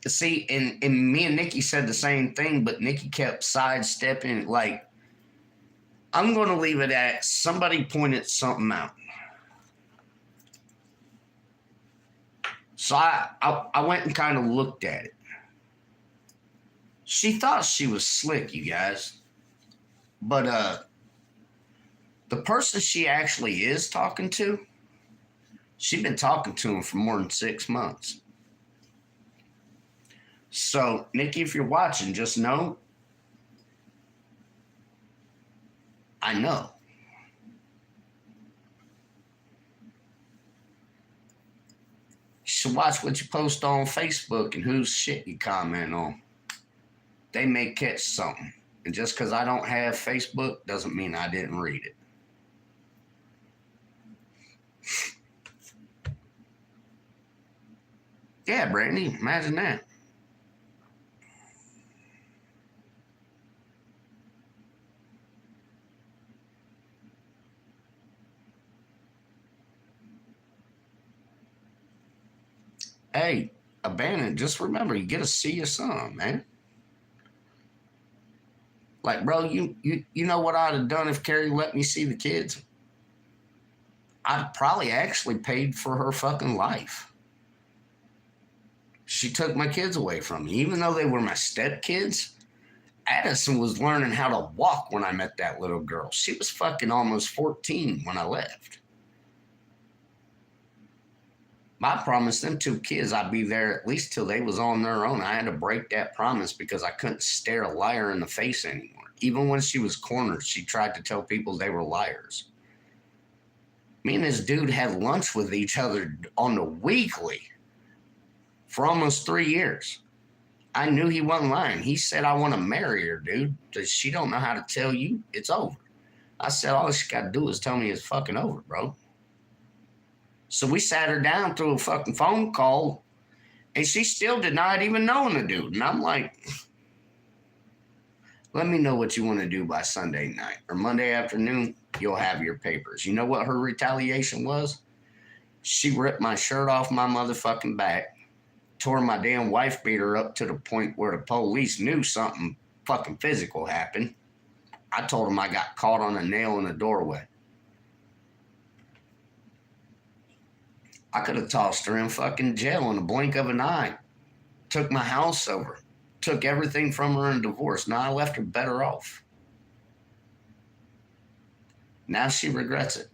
See, and me and Nikki said the same thing, but Nikki kept sidestepping. Like, I'm going to leave it at somebody pointed something out. So I went and kind of looked at it. She thought she was slick, you guys. But the person she actually is talking to, she's been talking to him for more than 6 months. So, Nikki, if you're watching, just know, I know. You should watch what you post on Facebook and whose shit you comment on. They may catch something. And just because I don't have Facebook doesn't mean I didn't read it. Yeah, Brandy, imagine that. Hey, abandon, just remember, you get to see your son, man. Like, bro, you know what I'd have done if Carrie let me see the kids? I'd probably actually paid for her fucking life. She took my kids away from me. Even though they were my stepkids, Addison was learning how to walk when I met that little girl. She was fucking almost 14 when I left. I promised them 2 kids I'd be there at least till they was on their own. I had to break that promise because I couldn't stare a liar in the face anymore. Even when she was cornered, she tried to tell people they were liars. Me and this dude had lunch with each other on the weekly for almost 3 years. I knew he wasn't lying. He said, I want to marry her, dude. Does she don't know how to tell you it's over? I said, all she got to do is tell me it's fucking over, bro. So we sat her down through a fucking phone call, and she still denied even knowing the dude. And I'm like, let me know what you want to do by Sunday night or Monday afternoon. You'll have your papers. You know what her retaliation was? She ripped my shirt off my motherfucking back, tore my damn wife beater up to the point where the police knew something fucking physical happened. I told them I got caught on a nail in the doorway. I could have tossed her in fucking jail in the blink of an eye. Took my house over. Took everything from her in divorce. Now I left her better off. Now she regrets it.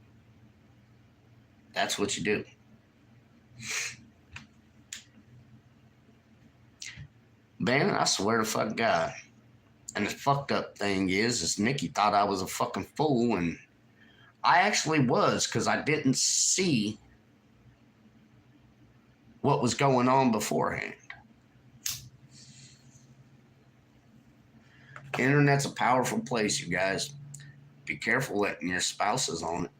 That's what you do. Man, I swear to fuck God. And the fucked up thing is Nikki thought I was a fucking fool, and I actually was, because I didn't see what was going on beforehand. Internet's a powerful place, you guys. Be careful letting your spouses on it.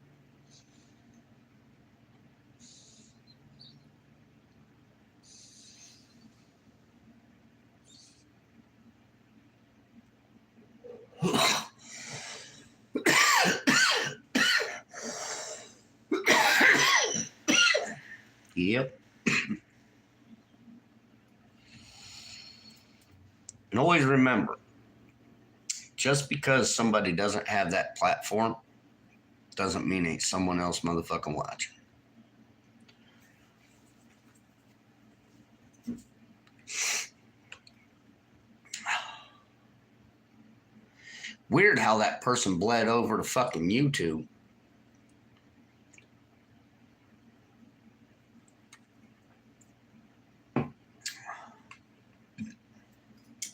Yep. And always remember, just because somebody doesn't have that platform doesn't mean ain't someone else motherfucking watching. Weird how that person bled over to fucking YouTube.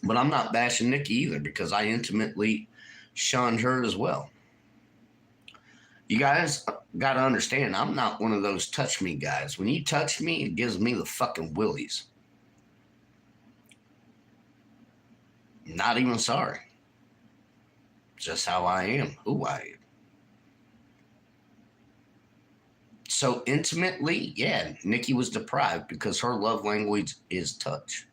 But I'm not bashing Nikki either, because I intimately shunned her as well. You guys got to understand, I'm not one of those touch me guys. When you touch me, it gives me the fucking willies. Not even sorry. Just how I am, who I am. So intimately, yeah, Nikki was deprived because her love language is touch.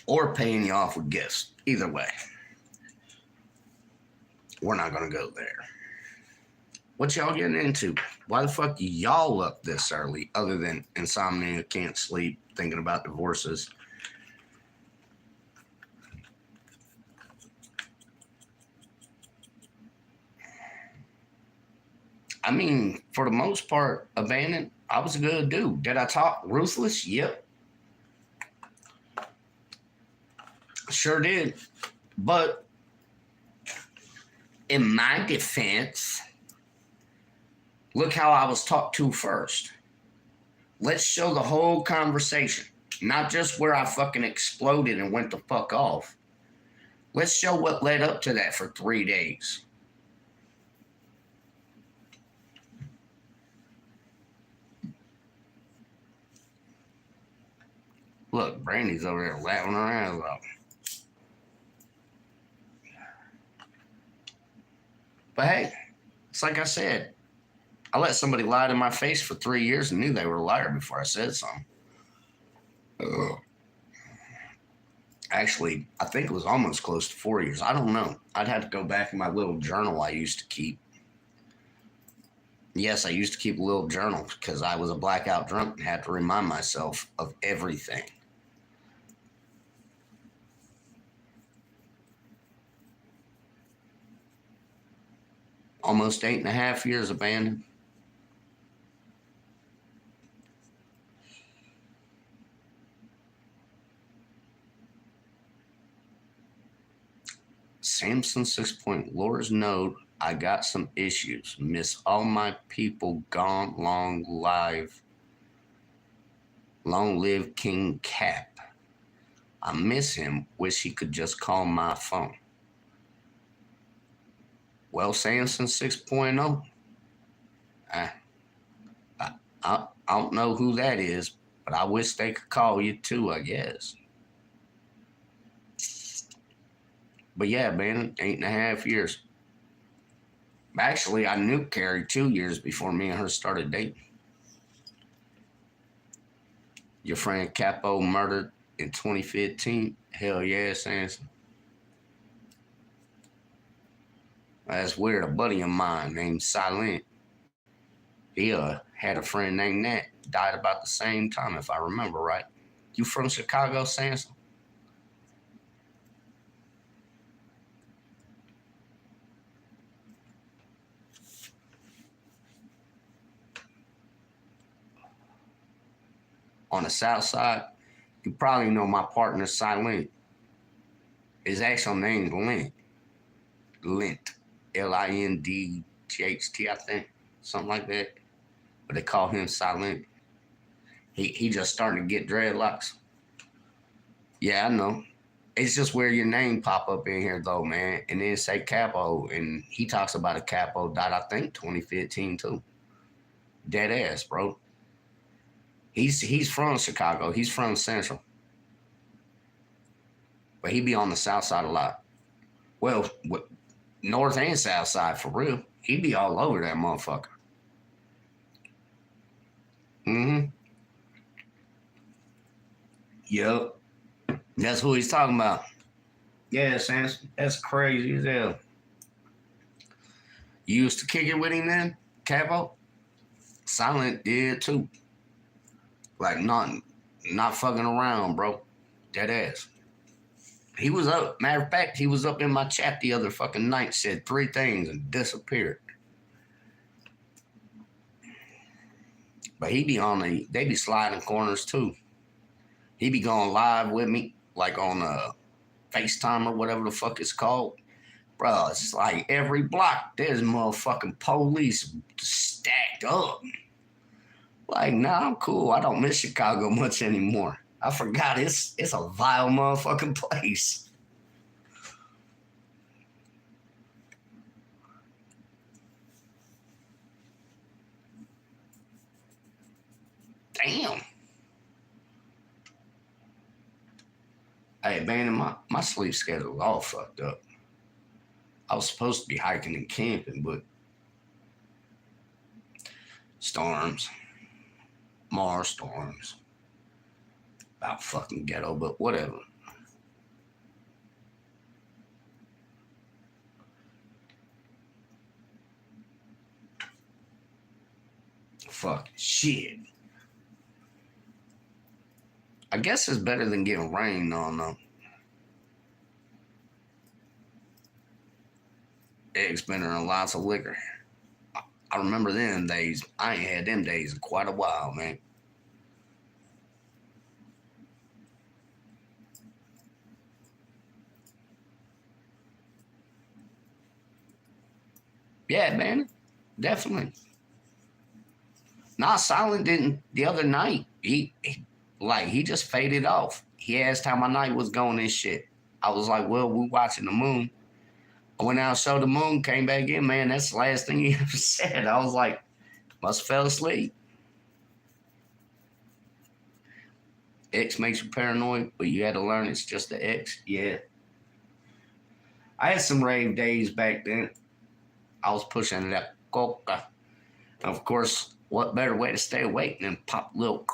Or paying you off with gifts. Either way. We're not going to go there. What y'all getting into? Why the fuck y'all up this early other than insomnia, can't sleep, thinking about divorces? I mean, for the most part, abandoned, I was a good dude. Did I talk ruthless? Yep. Sure did. But in my defense, look how I was talked to first. Let's show the whole conversation, not just where I fucking exploded and went the fuck off. Let's show what led up to that for 3 days. Look, Brandy's over there laughing her ass off. But hey, it's like I said, I let somebody lie to my face for 3 years and knew they were a liar before I said something. Ugh. Actually, I think it was almost close to 4 years. I don't know. I'd have to go back in my little journal I used to keep. Yes, I used to keep a little journal because I was a blackout drunk and had to remind myself of everything. Almost 8.5 years abandoned. Samson 6 point. Laura's note. I got some issues. Miss all my people gone. Long live. Long live King Cap. I miss him. Wish he could just call my phone. Well, Samson 6.0. I, I don't know who that is, but I wish they could call you too, I guess. But yeah, man, 8.5 years. Actually, I knew Carrie 2 years before me and her started dating. Your friend Capo murdered in 2015? Hell yeah, Samson. That's weird. A buddy of mine named Silent, he had a friend named Nat. Died about the same time, if I remember right. You from Chicago, Samson? On the south side? You probably know my partner, Silent. His actual name's Lint. Lint. Lindght, I think. Something like that. But they call him Silent. He just starting to get dreadlocks. Yeah, I know. It's just where your name pop up in here though, man. And then say Capo. And he talks about a Capo died, I think, 2015 too. Dead ass, bro. He's from Chicago. He's from Central. But he be on the south side a lot. Well, north and south side for real. He be all over that motherfucker. Mm-hmm. Yep. That's who he's talking about. Yeah, Samson. That's crazy as hell. You used to kick it with him then, Capo? Silent did too. Like not fucking around, bro. Dead ass. He was up. Matter of fact, he was up in my chat the other fucking night, said 3 things and disappeared. But he be on they be sliding corners too. He be going live with me, like on FaceTime or whatever the fuck it's called. Bro, it's like every block there's motherfucking police stacked up. Like, nah, I'm cool. I don't miss Chicago much anymore. I forgot it's a vile motherfucking place. Damn. Yeah, man, my sleep schedule was all fucked up. I was supposed to be hiking and camping, but storms, more storms. About fucking ghetto, but whatever. Fuck shit. I guess it's better than getting rained on though. Eggs been in lots of liquor. I remember them days. I ain't had them days in quite a while, man. Yeah, man. Definitely. Nah, Silent didn't the other night. He just faded off. He asked how my night was going and shit. I was like, well, we watching the moon. I went out, showed the moon, came back in, man. That's the last thing he ever said. I was like, must have fell asleep. X makes you paranoid, but you had to learn it's just the X. Yeah. I had some rave days back then. I was pushing that coca. Of course, what better way to stay awake than pop little.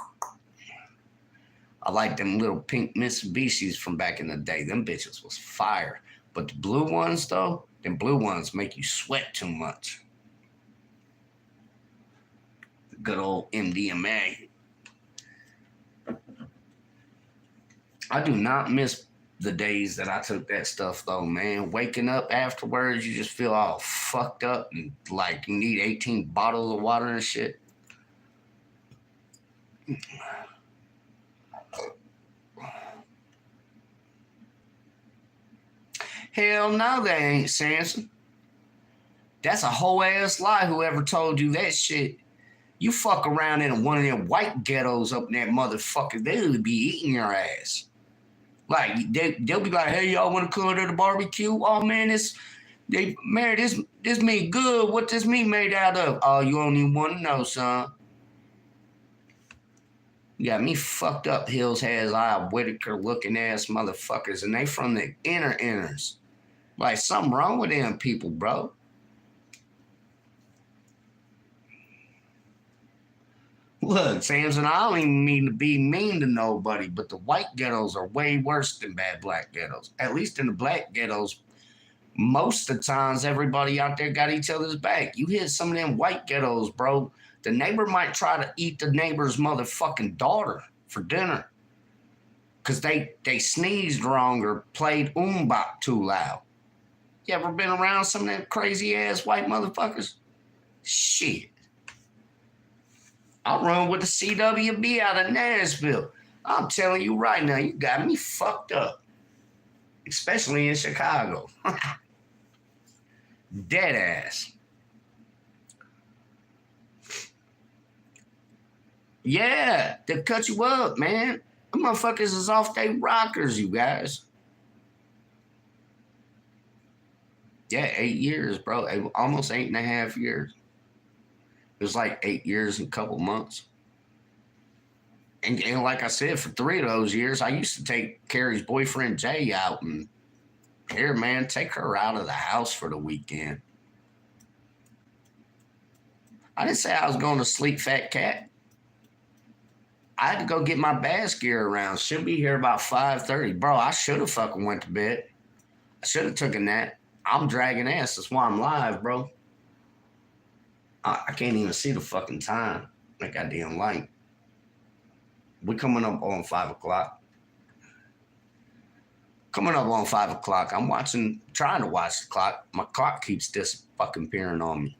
I like them little pink Mitsubishis from back in the day. Them bitches was fire. But the blue ones, though, them blue ones make you sweat too much. The good old MDMA. I do not miss the days that I took that stuff, though, man. Waking up afterwards, you just feel all fucked up and like you need 18 bottles of water and shit. Hell no, they ain't, Samson. That's a whole ass lie, whoever told you that shit. You fuck around in one of them white ghettos up in that motherfucker, they'll be eating your ass. Like, they'll be like, hey, y'all want to come to the barbecue? Oh, man, this meat good. What this meat made out of? Oh, you don't even want to know, son. You got me fucked up, Hills Has Eye, Whitaker looking ass motherfuckers, and they from the inners. Like, something wrong with them people, bro. Look, Samson, I don't even mean to be mean to nobody, but the white ghettos are way worse than bad black ghettos. At least in the black ghettos, most of the times everybody out there got each other's back. You hit some of them white ghettos, bro. The neighbor might try to eat the neighbor's motherfucking daughter for dinner because they sneezed wrong or played umbop too loud. You ever been around some of them crazy ass white motherfuckers? Shit. I run with the CWB out of Nashville. I'm telling you right now, you got me fucked up. Especially in Chicago. Dead ass. Yeah, they cut you up, man. The motherfuckers is off their rockers, you guys. Yeah, 8 years, bro. Almost 8.5 years. It was like 8 years and a couple months. And like I said, for 3 of those years, I used to take Carrie's boyfriend Jay out and here, man, take her out of the house for the weekend. I didn't say I was going to sleep, fat cat. I had to go get my bass gear around. She'll be here about 5:30. Bro, I should have fucking went to bed. I should have took a nap. I'm dragging ass. That's why I'm live, bro. I can't even see the fucking time. That goddamn light. We coming up on 5 o'clock. Coming up on 5 o'clock. I'm trying to watch the clock. My clock keeps this fucking peering on me.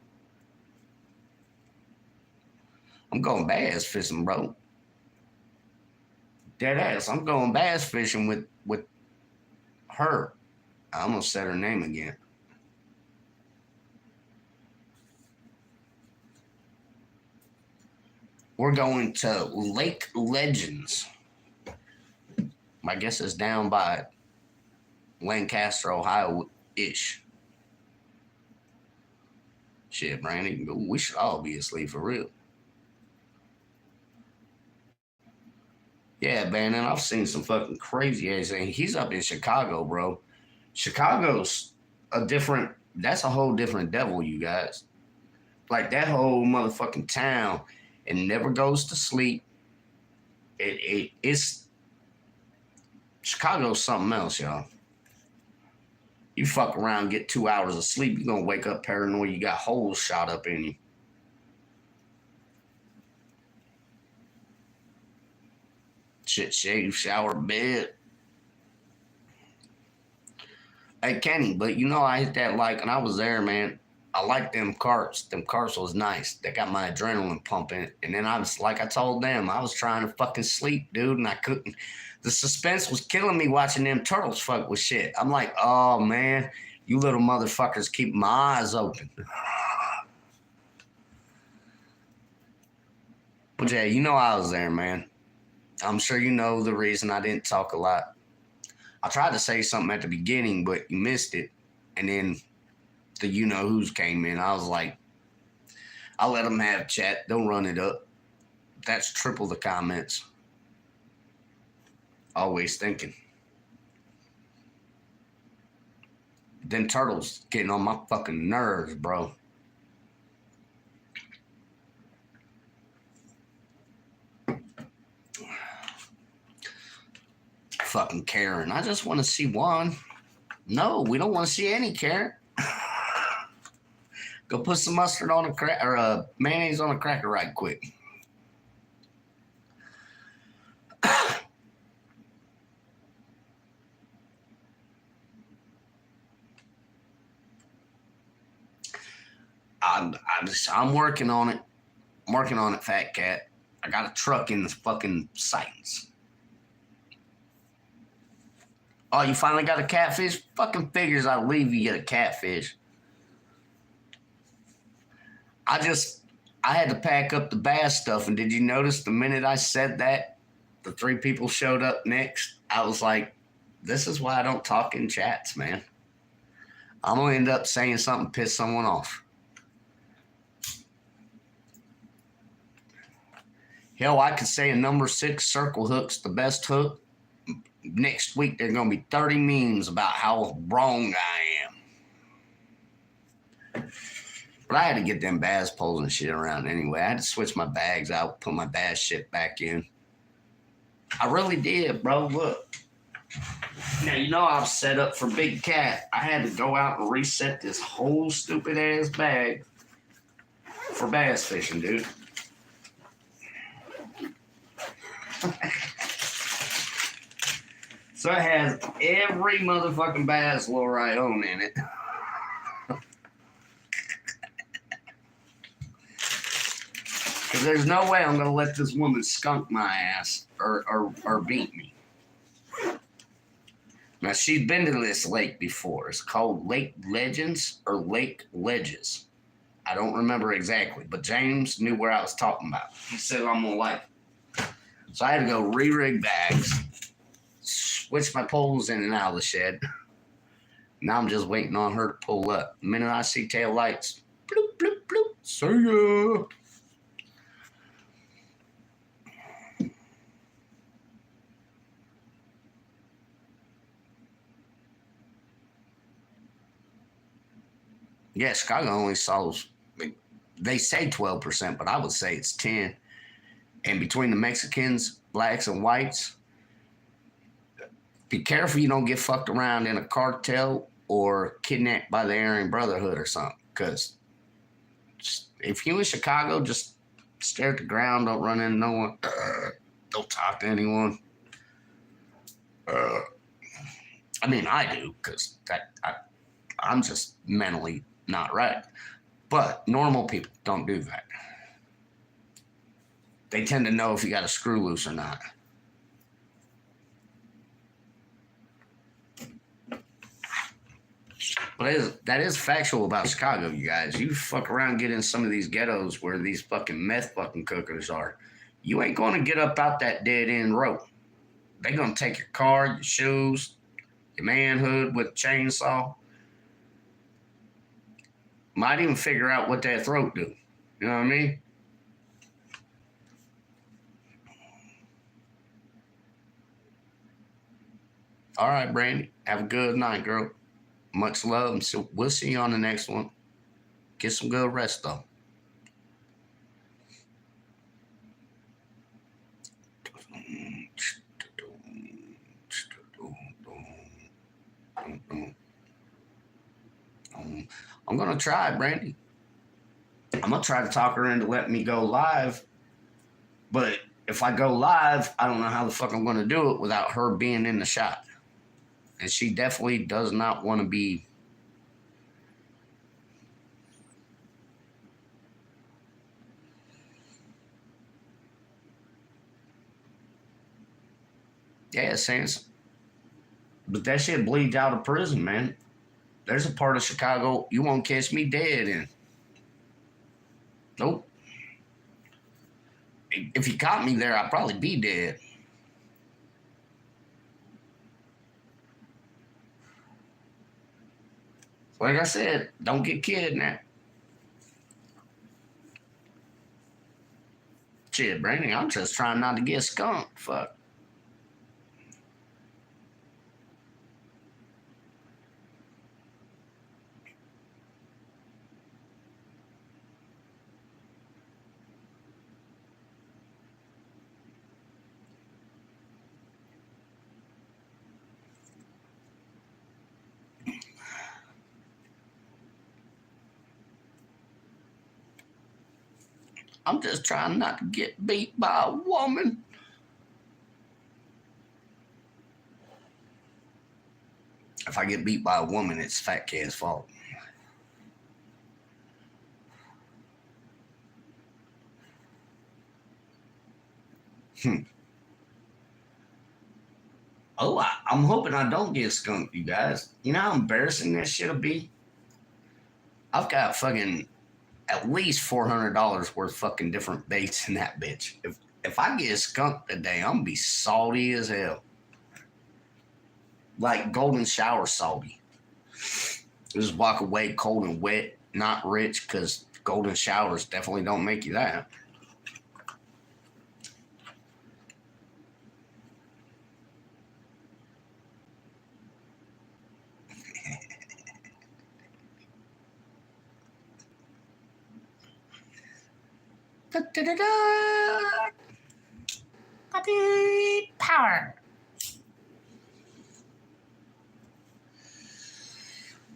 I'm going bass fishing, bro. Dead ass. I'm going bass fishing with her. I almost said her name again. We're going to Lake Legends. My guess is down by Lancaster, Ohio-ish. Shit, Brandy, we should all be asleep for real. Yeah, man, and I've seen some fucking crazy ass. And he's up in Chicago, bro. Chicago's that's a whole different devil, you guys. Like that whole motherfucking town, it never goes to sleep. It's Chicago's something else, y'all. You fuck around, get 2 hours of sleep, you're gonna wake up paranoid. You got holes shot up in you. Shit, shave, shower, bed. Hey, Kenny, but you know I hit that like, and I was there, man. I like them carts. Them carts was nice. They got my adrenaline pumping. And then I was like, I told them I was trying to fucking sleep, dude, and I couldn't. The suspense was killing me watching them turtles fuck with shit. I'm like, oh man, you little motherfuckers keep my eyes open. But yeah, you know I was there, man. I'm sure you know the reason I didn't talk a lot. I tried to say something at the beginning, but you missed it. And then the you know who's came in. I was like, I'll let them have chat. They'll run it up. That's triple the comments. Always thinking. Them turtles getting on my fucking nerves, bro. Fucking Karen. I just want to see one. No, we don't want to see any Karen. Go put some mustard on a crack or mayonnaise on a cracker right quick. I'm working on it. I'm working on it, fat cat. I got a truck in the fucking sights. Oh, you finally got a catfish? Fucking figures I leave you get a catfish. I had to pack up the bass stuff, and did you notice the minute I said that, the 3 people showed up next? I was like, this is why I don't talk in chats, man. I'm gonna end up saying something piss someone off. Hell, I could say a number 6 circle hook's the best hook. Next week, there are going to be 30 memes about how wrong I am. But I had to get them bass poles and shit around anyway. I had to switch my bags out, put my bass shit back in. I really did, bro. Look. Now, you know I was set up for Big Cat. I had to go out and reset this whole stupid ass bag for bass fishing, dude. So it has every motherfucking bass lure I own in it. Because there's no way I'm going to let this woman skunk my ass or beat me. Now, she's been to this lake before. It's called Lake Legends or Lake Ledges. I don't remember exactly, but James knew where I was talking about. He said I'm going to like it. So I had to go re-rig bags, switch my poles in and out of the shed. Now I'm just waiting on her to pull up. The minute I see tail lights, bloop, bloop, bloop, see ya. Yeah, Chicago only sells, they say 12%, but I would say it's 10. And between the Mexicans, blacks, and whites, be careful you don't get fucked around in a cartel or kidnapped by the Aryan Brotherhood or something. Because if you in Chicago, just stare at the ground, don't run into no one, don't talk to anyone. I mean, I do, because I'm just mentally not right. But normal people don't do that. They tend to know if you got a screw loose or not. But that is factual about Chicago, you guys. You fuck around, get in some of these ghettos where these fucking meth fucking cookers are. You ain't going to get up out that dead end road. They going to take your car, your shoes, your manhood with a chainsaw. Might even figure out what that throat do. You know what I mean? All right, Brandy. Have a good night, girl. Much love. And so we'll see you on the next one. Get some good rest, though. I'm gonna try, Brandy. I'm gonna try to talk her into letting me go live, but if I go live, I don't know how the fuck I'm gonna do it without her being in the shot. And she definitely does not want to be. Yeah, Sans. But that shit bleeds out of prison, man. There's a part of Chicago you won't catch me dead in. Nope. If you caught me there, I'd probably be dead. Like I said, don't get kidnapped. Shit, Brandon, I'm just trying not to get skunked. Fuck. I'm just trying not to get beat by a woman. If I get beat by a woman, it's Fat Cat's fault. Oh, I'm hoping I don't get skunked, you guys. You know how embarrassing that shit'll be? I've got fucking at least $400 worth of fucking different baits in that bitch. If I get skunked today, I'm gonna be salty as hell. Like golden shower salty. Just walk away cold and wet, not rich, because golden showers definitely don't make you that. Da, da, da, da. Power.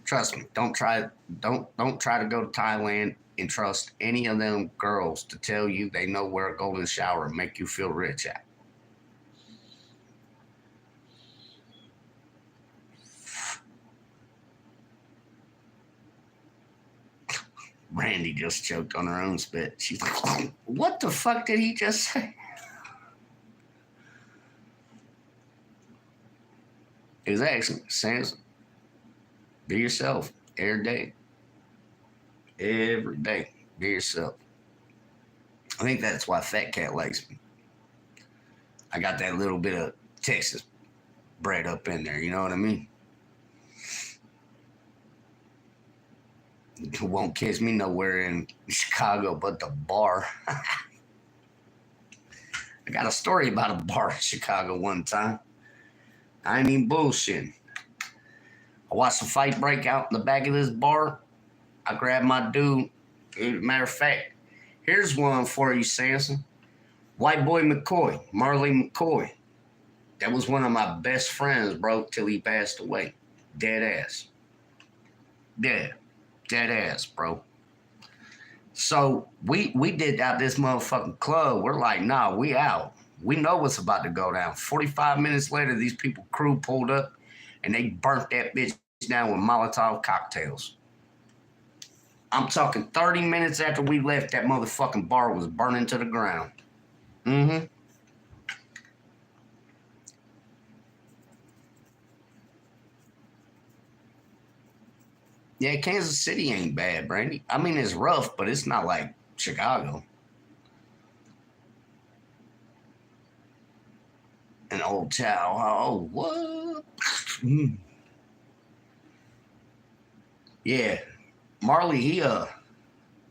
Trust me, don't try to go to Thailand and trust any of them girls to tell you they know where a golden shower and make you feel rich at. Randy just choked on her own spit. She's like, what the fuck did he just say? Exactly. Sans, be yourself every day. Every day. Be yourself. I think that's why Fat Cat likes me. I got that little bit of Texas bred up in there, you know what I mean? You won't catch me nowhere in Chicago but the bar. I got a story about a bar in Chicago one time. I ain't even bullshitting. I watched a fight break out in the back of this bar. I grabbed my dude. Matter of fact, here's one for you, Samson. White Boy McCoy, Marley McCoy. That was one of my best friends, bro, till he passed away. Dead ass. Dead. Dead ass, bro. So we did out this motherfucking club. We're like, nah, we out. We know what's about to go down. 45 minutes later, these people crew pulled up and they burnt that bitch down with Molotov cocktails. I'm talking 30 minutes after we left, that motherfucking bar was burning to the ground. Mm-hmm. Yeah, Kansas City ain't bad, Brandy. I mean, it's rough, but it's not like Chicago. An old chow. Oh, what? Yeah. Marley,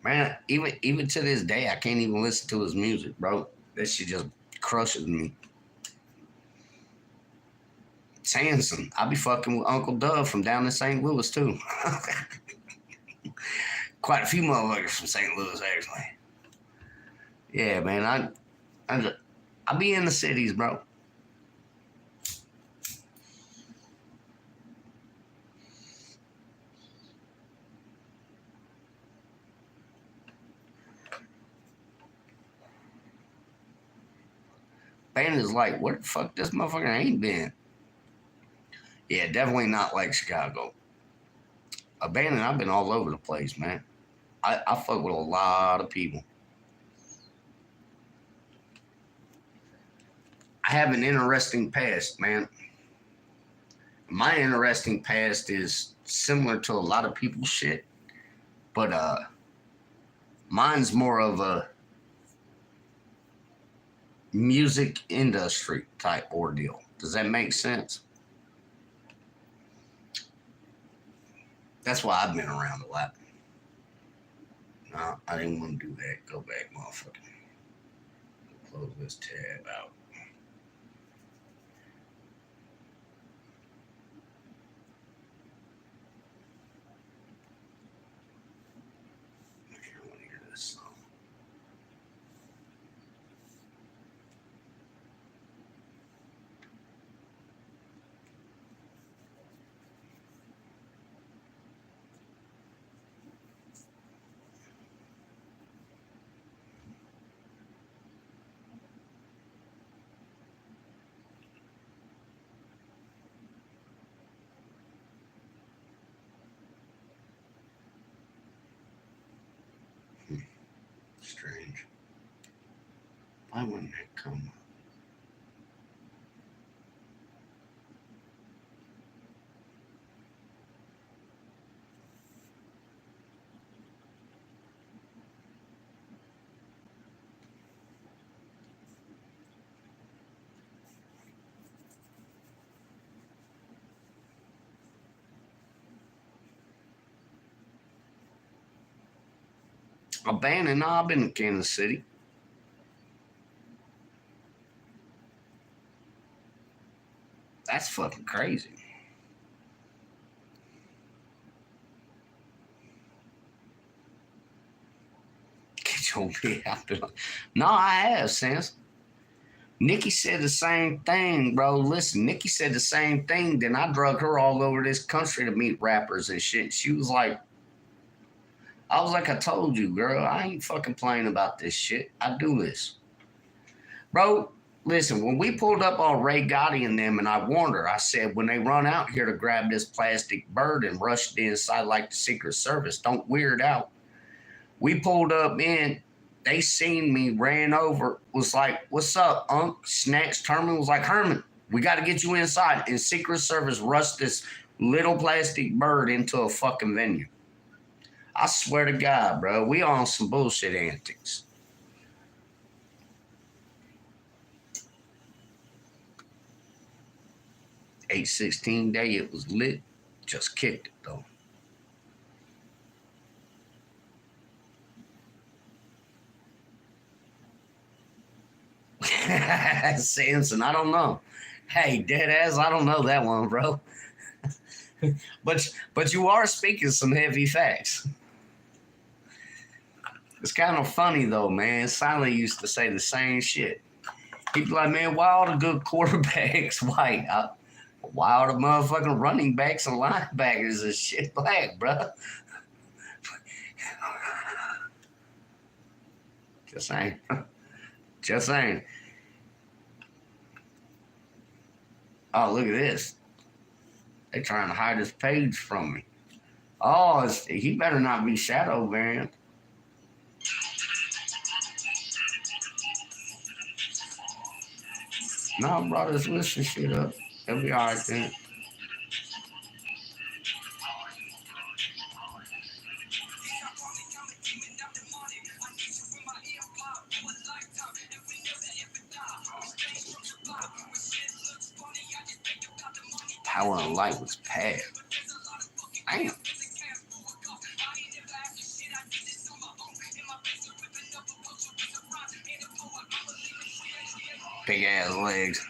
man, even to this day, I can't even listen to his music, bro. That shit just crushes me. Sanson. I be fucking with Uncle Dub from down in St. Louis too. Quite a few motherfuckers from St. Louis actually. Yeah, man. I be in the cities, bro. Bandon's like, where the fuck this motherfucker ain't been? Yeah, definitely not like Chicago. Abandon, I've been all over the place, man. I fuck with a lot of people. I have an interesting past, man. My interesting past is similar to a lot of people's shit, but mine's more of a music industry type ordeal. Does that make sense? That's why I've been around a lot. No, I didn't want to do that. Go back, motherfucker. Close this tab out. I want to hear this song. Strange. Why wouldn't that come up? Abandoned. No, I've been to Kansas City. That's fucking crazy. Get your bitch out there. No, I have, since. Nikki said the same thing, bro. Listen, Nikki said the same thing. Then I drug her all over this country to meet rappers and shit. She was like, I was like, I told you, girl, I ain't fucking playing about this shit. I do this. Bro, listen, when we pulled up on Ray Gotti and them, and I warned her, I said, when they run out here to grab this plastic bird and rush it inside like the Secret Service, don't weird out. We pulled up in, they seen me, ran over, was like, what's up, Unc? Snatched Herman, was like, Herman, we got to get you inside. And Secret Service rushed this little plastic bird into a fucking venue. I swear to God, bro, we on some bullshit antics. $8/16 day, it was lit. Just kicked it though. Samson, I don't know. Hey, dead ass, I don't know that one, bro. but you are speaking some heavy facts. It's kind of funny though, man. Silent used to say the same shit. He'd be like, man, why all the good quarterbacks white? Why all the motherfucking running backs and linebackers and shit black, bro? Just saying. Just saying. Oh, look at this. They trying to hide his page from me. Oh, he better not be shadow banned. No, bro, let's listen shit up. It'll be alright then. Power and light was bad. Damn. Big ass legs.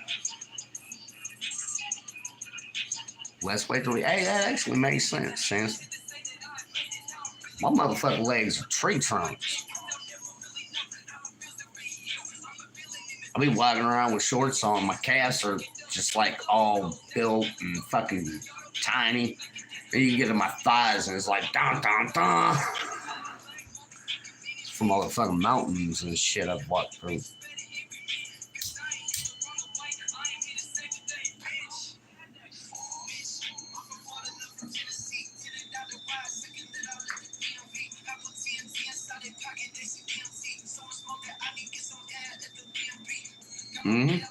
Let's wait till we. Hey, that actually makes sense. My motherfucking legs are tree trunks. I be walking around with shorts on. My calves are just like all built and fucking tiny. Then you get to my thighs and it's like dun dun dun. From all the fucking mountains and shit I've walked through. Mm-hmm.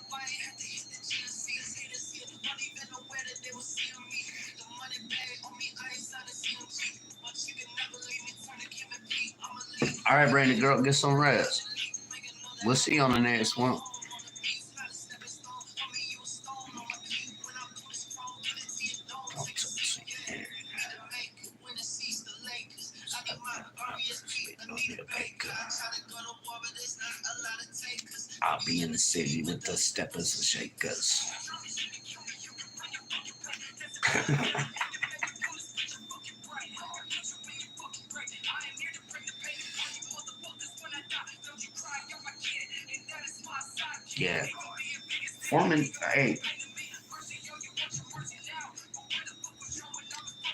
All right, Brandon, girl, get some rest. We'll see you on the next one. I'll be in the city with the steppers and shakers. Yeah. Foreman, hey.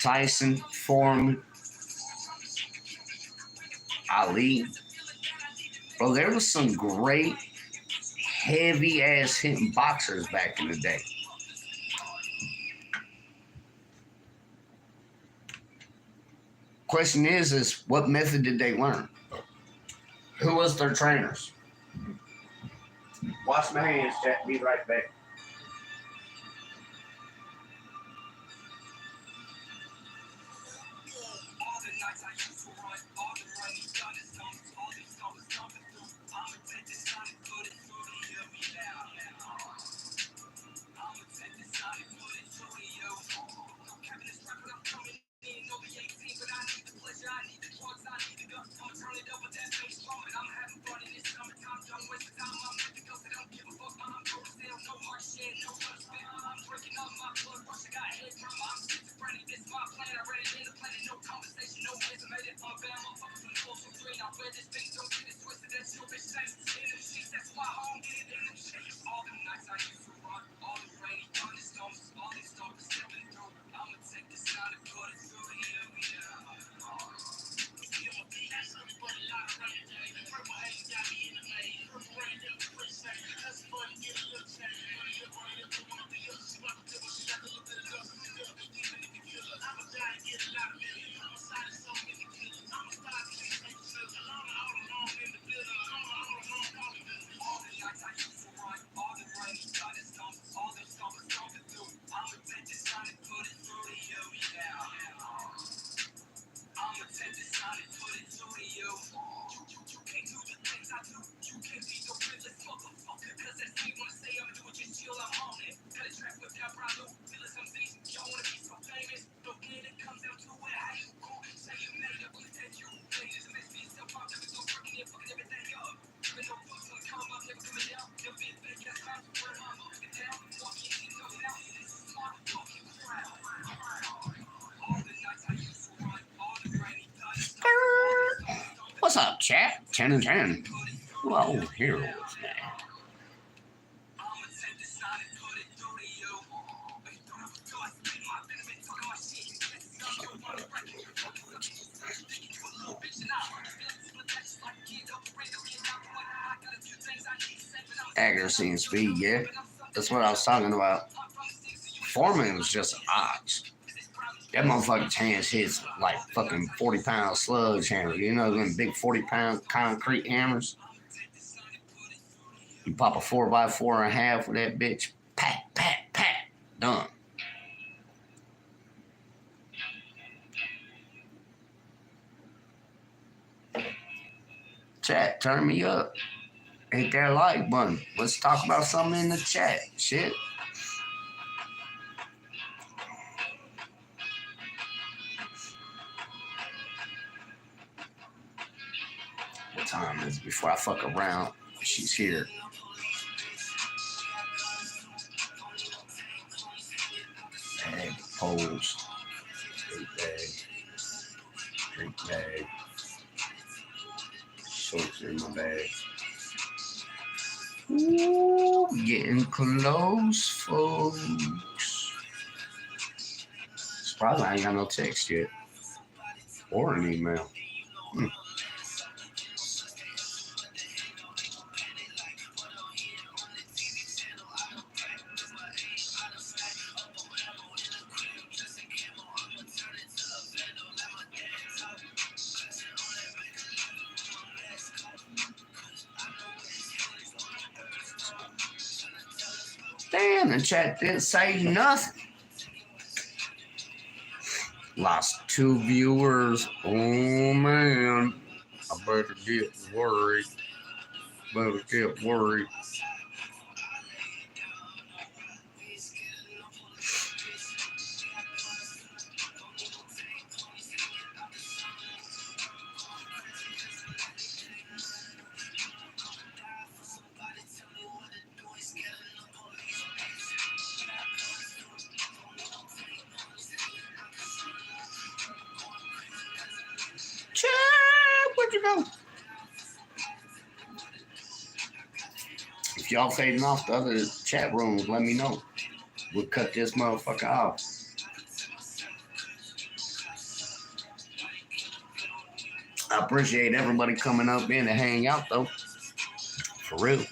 Tyson, Foreman, Ali. Bro, there was some great heavy ass hitting boxers back in the day. Question is what method did they learn? Who was their trainers? Wash my hands, Jack. Be right back. What's up, chat? 10 and 10. Well, heroes, man. Accuracy and speed, yeah. That's what I was talking about. Foreman was just an ox. That motherfucker's hands hits like fucking 40-pound sludge hammer. You know them big 40-pound concrete hammers? You pop a 4x4 and a half with that bitch. Pat, pat, pat. Done. Chat, turn me up. Hit that like button. Let's talk about something in the chat. Shit. What time is it before I fuck around? She's here. Hey. Poles. Big bag. Big bag. Shorts in my bag. Ooh, getting close, folks. Surprised I ain't got no text yet. Or an email. Hmm. Damn, the chat didn't say nothing. Lost 2 viewers. Oh man. I better get worried. Better get worried. Chat, where'd you go? If y'all fading off the other chat rooms, let me know. We'll cut this motherfucker off. I appreciate everybody coming up in to hang out though. For real.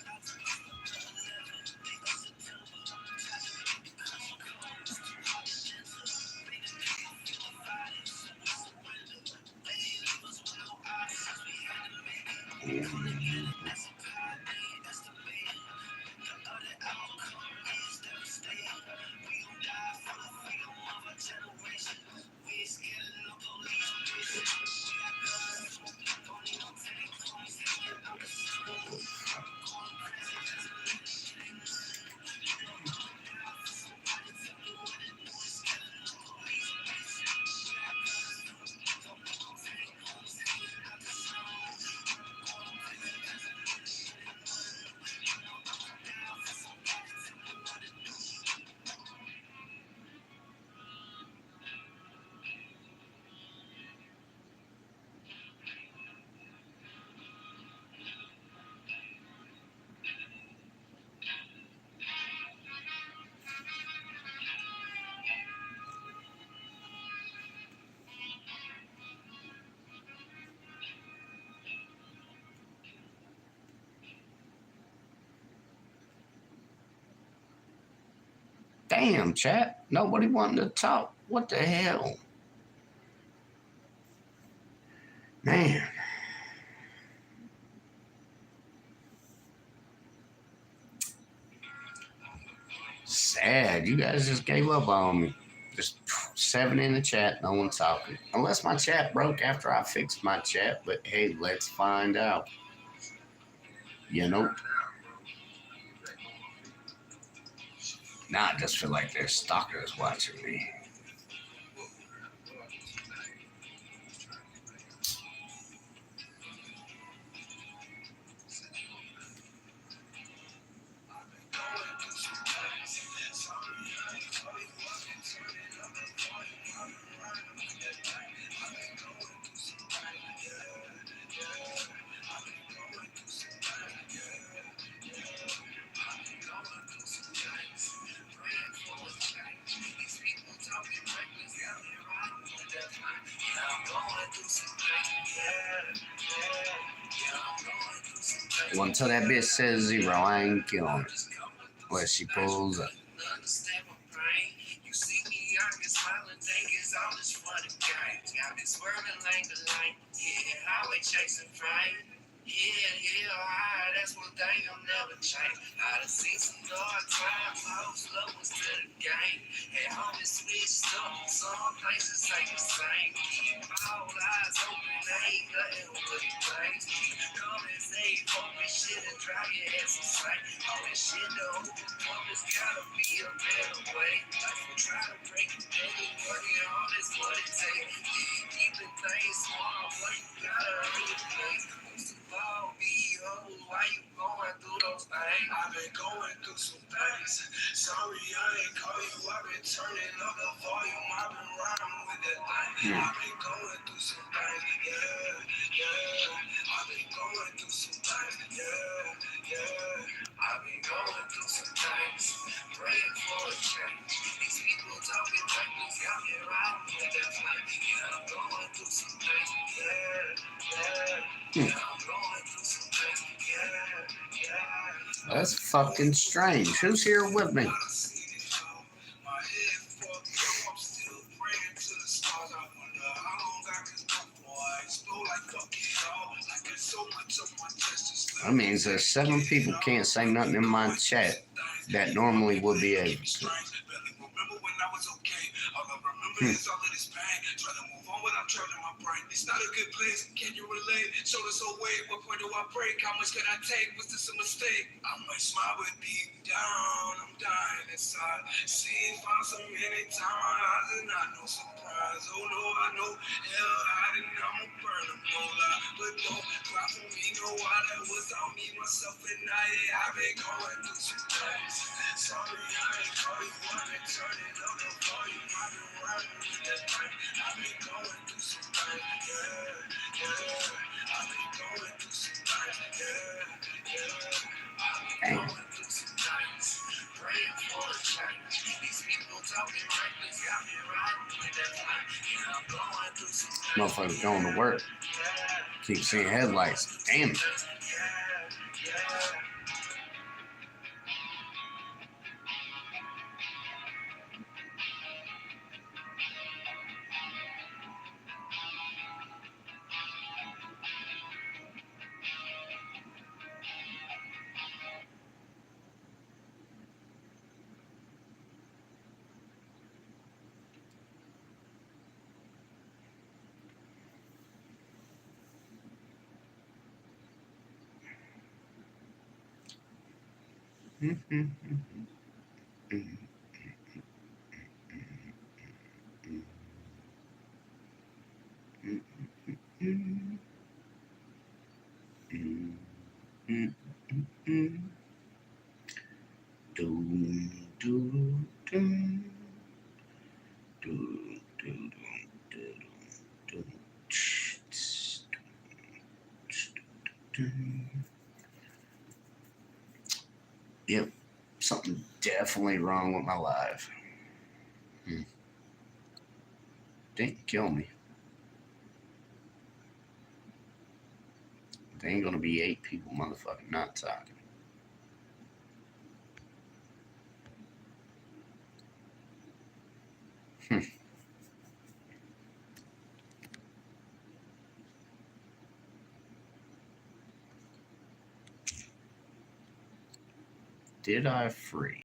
Damn, chat. Nobody wanted to talk. What the hell? Man. Sad. You guys just gave up on me. Just 7 in the chat, no one talking. Unless my chat broke after I fixed my chat, but hey, let's find out. You know? Now I just feel like there's stalkers watching me. Until that bitch says 0, I ain't killing her. Unless she pulls up. That's one thing I'll never change. I done seen some dark times, how slow was to the game. Had homies switched up, some places ain't the same. Keep all eyes open, they ain't nothing but the things. Come and say, focus shit and drive your ass insane. All this shit to overcome, it's gotta be a better way. Life will try to break it down, working hard is what it takes. Keeping things small, but you gotta earn your place. Why you going through those things? I've been been going through some things. Sorry, I ain't call you. I've been turning up the volume. I've been riding with that thing. I've been going through some things. Yeah. I've been going through some things. Yeah. I've been going through some things. Praying for a change. These people talking reckless. Got me riding with that thing. Yeah, I'm going through some things. Yeah. I'm going through some things. Yeah. That's fucking strange. Who's here with me? That means there's 7 people can't say nothing in my chat that normally would be able to. It's not a good place. Can you relate? Shoulders so weight. What point do I break? How much can I take? Was this a mistake? I might smile, but deep down, I'm dying inside. See, found so many times my eyes and not no surprise. Oh no, I know hell hiding. I'ma burn them, no lie. But don't cry for me, no why that was on me, myself and I. Yeah, I've been going through some things. Sorry, I ain't call you. I've been turning up the volume. I've been running with that thing. I've been going through some things. Yeah. I've been going through some things. Yeah. I've been going through some things. Praying for a change. These people talking reckless. Got me riding with that thing. Yeah, I'm going through some things. Motherfuckers going to work. Keep seeing headlights. Damn it. Yep, something definitely wrong with my life. Didn't kill me. There ain't gonna be 8 people motherfucking not talking. Did I free?